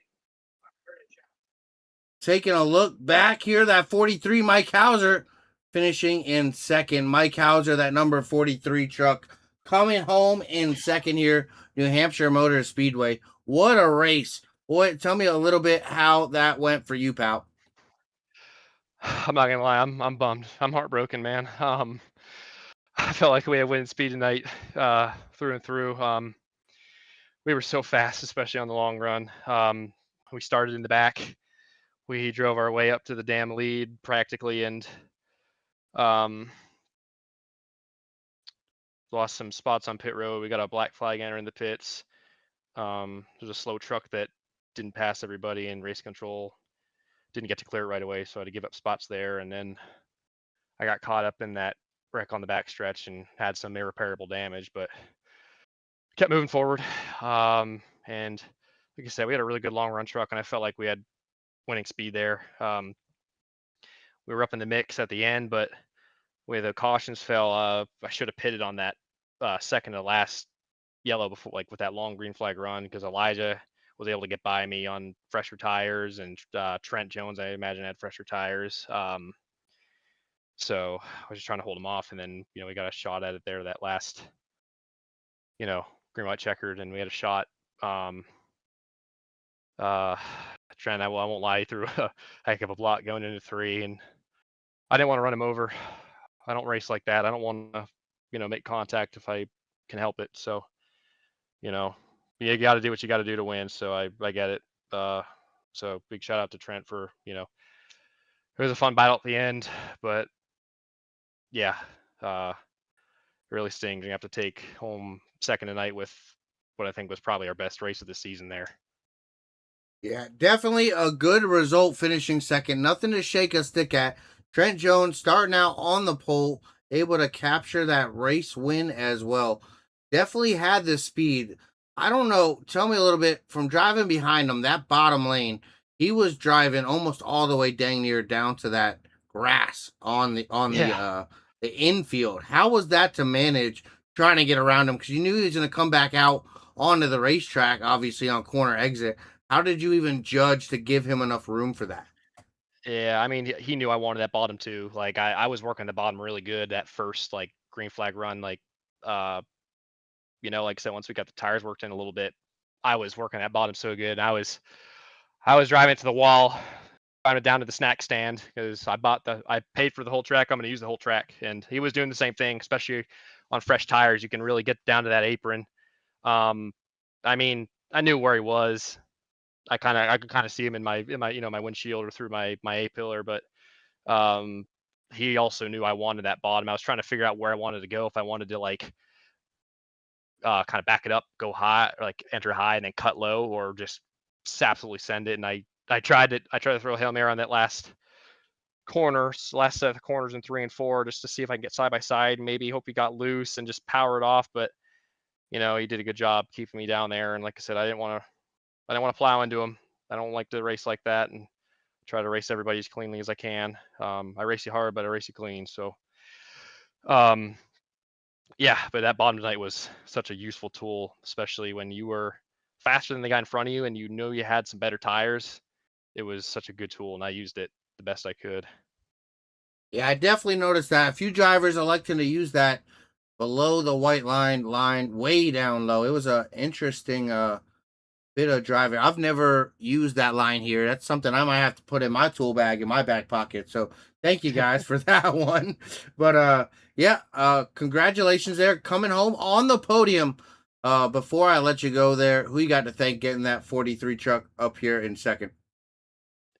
Taking a look back here, that 43 Mike Hauser finishing in second. Mike Hauser, that number 43 truck, coming home in second here, New Hampshire Motor Speedway. What a race. Boy, tell me a little bit how that went for you, pal. I'm not gonna lie, I'm bummed. I'm heartbroken, man. I felt like we had winning speed tonight, through and through. We were so fast, especially on the long run. We started in the back. We drove our way up to the damn lead practically, and um, lost some spots on pit road. We got a black flag entering the pits. There's a slow truck that didn't pass everybody, and race control didn't get to clear it right away, so I had to give up spots there. And then I got caught up in that wreck on the back stretch and had some irreparable damage, but kept moving forward. And like I said, we had a really good long run truck, and I felt like we had winning speed there. We were up in the mix at the end, but where the cautions fell, I should have pitted on that second to last yellow before, like with that long green flag run, because Elijah was able to get by me on fresher tires, and Trent Jones, I imagine, had fresher tires. So I was just trying to hold him off, and then we got a shot at it there that last green white checkered, and we had a shot. Trent, I won't lie, he threw a heck of a block going into 3, and I didn't want to run him over. I don't race like that. I don't want to make contact if I can help it. So you got to do what you got to do to win. So I get it. So big shout out to Trent for it was a fun battle at the end, but yeah, it really stings. You have to take home second tonight with what I think was probably our best race of the season there. Yeah, definitely a good result finishing second. Nothing to shake a stick at. Trent Jones starting out on the pole, able to capture that race win as well. Definitely had the speed. I don't know. Tell me a little bit from driving behind him, that bottom lane. He was driving almost all the way dang near down to that grass on the Yeah. the infield. How was that to manage trying to get around him? Because you knew he was going to come back out onto the racetrack, obviously on corner exit. How did you even judge to give him enough room for that? Yeah, I mean, he knew I wanted that bottom too. Like I was working the bottom really good that first like green flag run. Like I said, once we got the tires worked in a little bit, I was working that bottom so good. And I was driving it to the wall, driving it down to the snack stand because I paid for the whole track. I'm going to use the whole track, and he was doing the same thing, especially on fresh tires. You can really get down to that apron. I mean, I knew where he was. I could kind of see him in my my windshield or through my A pillar, but um, he also knew I wanted that bottom. I was trying to figure out where I wanted to go. If I wanted to like kind of back it up, go high, or like enter high and then cut low, or just absolutely send it. And I tried it. I tried to throw a Hail Mary on that last set of corners in 3 and 4 just to see if I can get side by side. Maybe hope he got loose and just power it off. But he did a good job keeping me down there. And like I said, I didn't want to plow into him. I don't like to race like that, and try to race everybody as cleanly as I can. I race you hard, but I race you clean. So, yeah, but that bottom tonight was such a useful tool, especially when you were faster than the guy in front of you and you know you had some better tires. It was such a good tool, and I used it the best I could. Yeah, I definitely noticed that. A few drivers electing to use that below the white line way down low. It was a interesting bit of driving. I've never used that line here. That's something I might have to put in my tool bag in my back pocket. So thank you guys for that one. But yeah, congratulations there. Coming home on the podium. Before I let you go there, who you got to thank getting that 43 truck up here in second?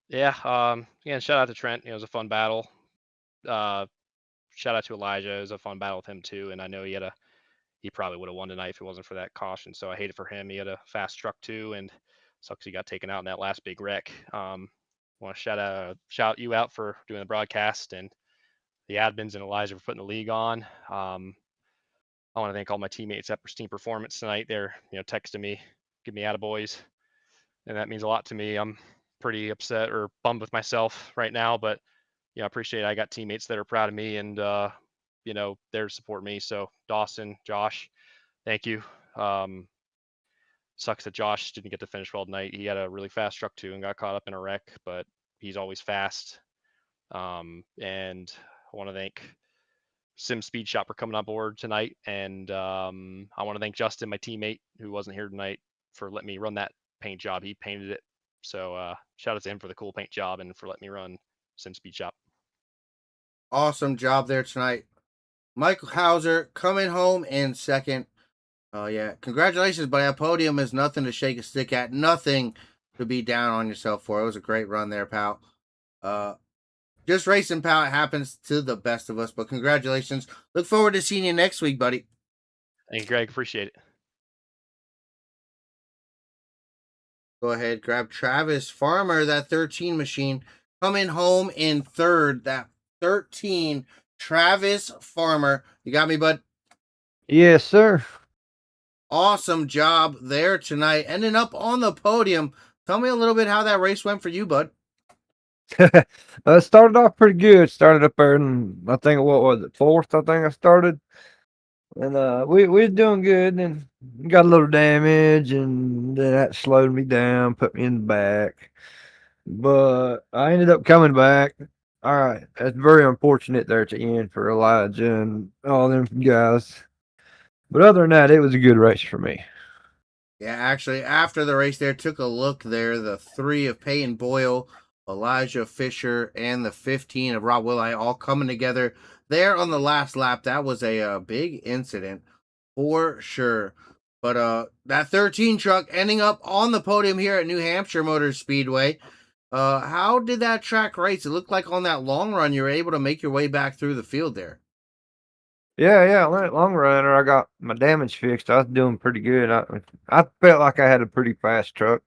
Yeah, again, shout out to Trent. It was a fun battle. Shout out to Elijah. It was a fun battle with him too. And I know he probably would have won tonight if it wasn't for that caution. So I hate it for him. He had a fast truck too, and sucks he got taken out in that last big wreck. Want to shout you out for doing the broadcast, and the admins and Elijah for putting the league on. I want to thank all my teammates at Pristine Performance tonight. They're texting me, give me attaboys, and that means a lot to me. I'm pretty upset or bummed with myself right now, but I appreciate it. I got teammates that are proud of me and there to support me. So Dawson, Josh, thank you. Sucks that Josh didn't get to finish well tonight. He had a really fast truck too and got caught up in a wreck, but he's always fast. And I want to thank Sim Speed Shop for coming on board tonight. And I want to thank Justin, my teammate, who wasn't here tonight, for letting me run that paint job. He painted it. So shout out to him for the cool paint job and for letting me run Sim Speed Shop. Awesome job there tonight. Michael Hauser coming home in second. Oh, yeah. Congratulations, buddy. That podium is nothing to shake a stick at. Nothing to be down on yourself for. It was a great run there, pal. Just racing, pal. It happens to the best of us, but congratulations. Look forward to seeing you next week, buddy. Thank you, Greg. Appreciate it. Go ahead, grab Travis Farmer, that 13 machine. Coming home in third, that 13, Travis Farmer. You got me, bud? Yes, sir. Awesome job there tonight. Ending up on the podium. Tell me a little bit how that race went for you, bud. Started off pretty good. Started up there, and I think what was it, fourth? I think I started, and we was doing good, and got a little damage, and then that slowed me down, put me in the back. But I ended up coming back. All right, that's very unfortunate there at the end for Elijah and all them guys. But other than that, it was a good race for me. Yeah, actually, after the race there, took a look there. The 3 of Peyton Boyle, Elijah Fisher, and the 15 of Rob Willi all coming together there on the last lap. That was a big incident for sure. But that 13 truck ending up on the podium here at New Hampshire Motor Speedway. How did that track race? It looked like on that long run you were able to make your way back through the field there. Yeah, long runner. I got my damage fixed. I was doing pretty good. I felt like I had a pretty fast truck,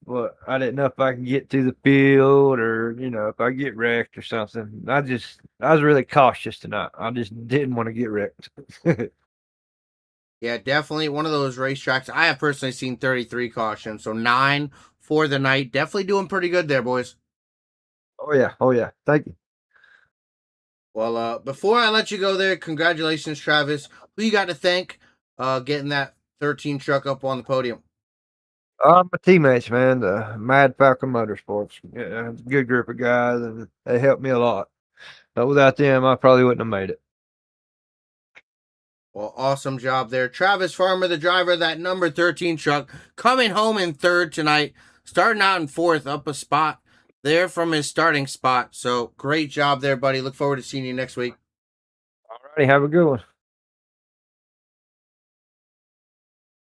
but I didn't know if I could get to the field or if I get wrecked or something. I was really cautious tonight. I just didn't want to get wrecked. Yeah, definitely one of those racetracks. I have personally seen 33 cautions, so 9 for the night. Definitely doing pretty good there, boys. Oh yeah. Thank you. Well, before I let you go there, congratulations, Travis. Who you got to thank getting that 13 truck up on the podium? My teammates, man, the Mad Falcon Motorsports. Yeah, it's a good group of guys, and they helped me a lot. But without them, I probably wouldn't have made it. Well, awesome job there. Travis Farmer, the driver of that number 13 truck, coming home in third tonight, starting out in fourth, up a spot there from his starting spot. So great job there, buddy. Look forward to seeing you next week. All righty, have a good one.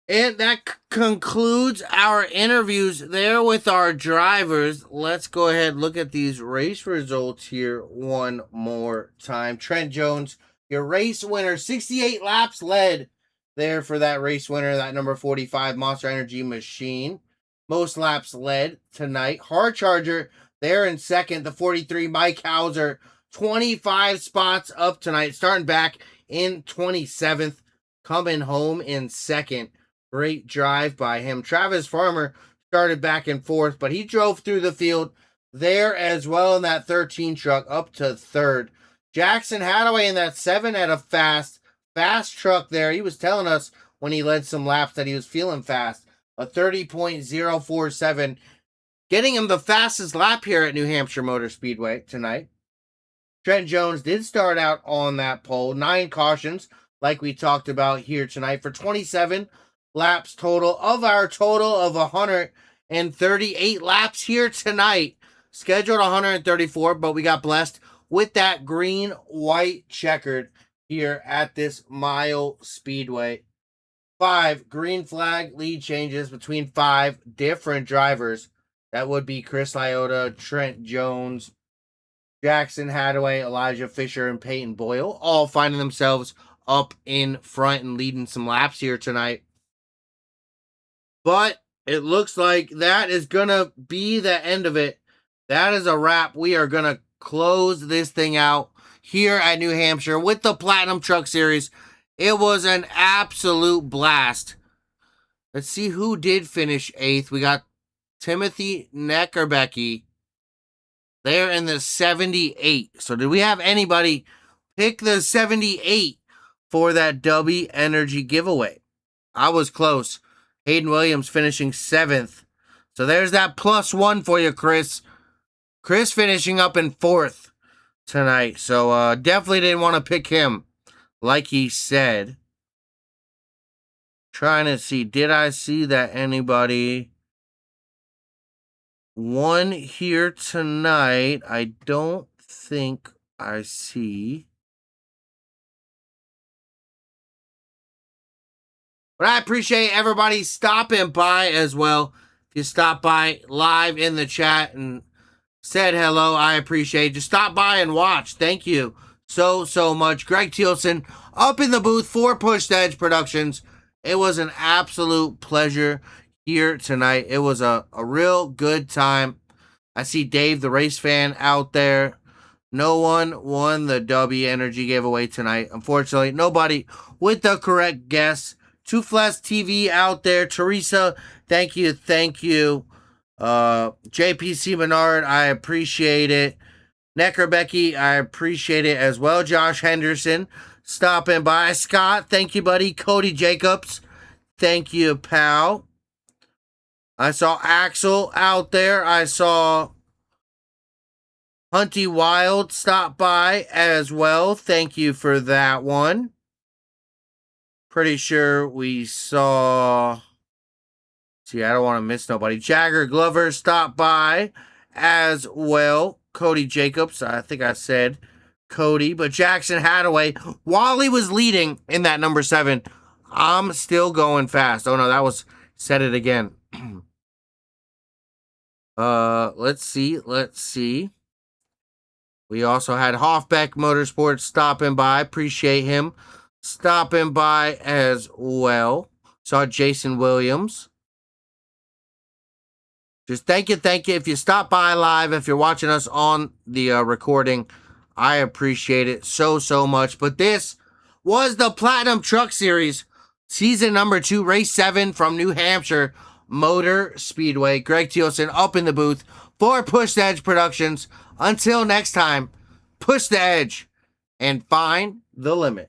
And that concludes our interviews there with our drivers. Let's go ahead and look at these race results here one more time. Trent Jones, your race winner, 68 laps led there for that race winner, that number 45 Monster Energy machine. Most laps led tonight. Hard Charger there in second, the 43 Mike Hauser, 25 spots up tonight, starting back in 27th, coming home in second. Great drive by him. Travis Farmer started back and forth, but he drove through the field there as well in that 13 truck up to third. Jackson Hadaway in that 7 had a fast truck there. He was telling us when he led some laps that he was feeling fast. A 30.047, getting him the fastest lap here at New Hampshire Motor Speedway tonight. Trent Jones did start out on that pole. 9 cautions, like we talked about here tonight, for 27 laps total of our total of 138 laps here tonight. Scheduled 134, but we got blessed with that green, white checkered here at this mile speedway. 5 green flag lead changes between 5 different drivers. That would be Chris Liotta, Trent Jones, Jackson Hadaway, Elijah Fisher, and Peyton Boyle, all finding themselves up in front and leading some laps here tonight. But it looks like that is going to be the end of it. That is a wrap. We are going to close this thing out here at New Hampshire with the Platinum Truck Series. It was an absolute blast. Let's see who did finish 8th. We got Timothy Neckerbecky there in the 78. So did we have anybody pick the 78 for that W Energy giveaway? I was close. Hayden Williams finishing 7th. So there's that +1 for you, Chris. Chris finishing up in 4th tonight. So definitely didn't want to pick him, like he said. Trying to see, did I see that anybody won here tonight? I don't think I see. But I appreciate everybody stopping by as well. If you stop by live in the chat and said hello, I appreciate it. Just stop by and watch. Thank you so much. Greg Thielsen up in the booth for Push the Edge Productions. It was an absolute pleasure here tonight. It was a real good time. I see Dave, the race fan, out there. No one won the W Energy giveaway tonight. Unfortunately, nobody with the correct guess. Two Flash TV out there. Teresa, thank you. JPC Menard, I appreciate it. Neckerbecky, I appreciate it as well. Josh Henderson, stopping by. Scott, thank you, buddy. Cody Jacobs, thank you, pal. I saw Axel out there. I saw Hunty Wild stop by as well. Thank you for that one. Pretty sure we saw... See, I don't want to miss nobody. Jagger Glover stopped by as well. Cody Jacobs, I think I said Cody. But Jackson Hadaway, while he was leading in that number 7, I'm still going fast. Oh, no, that was... Said it again. Let's see. We also had Hoffbeck Motorsports stopping by. Appreciate him stopping by as well. Saw Jason Williams. Just thank you. If you stop by live, if you're watching us on the recording, I appreciate it so much. But this was the Platinum Truck Series, season number 2, race 7 from New Hampshire Motor Speedway. Greg Thielsen up in the booth for Push the Edge Productions. Until next time, push the edge and find the limit.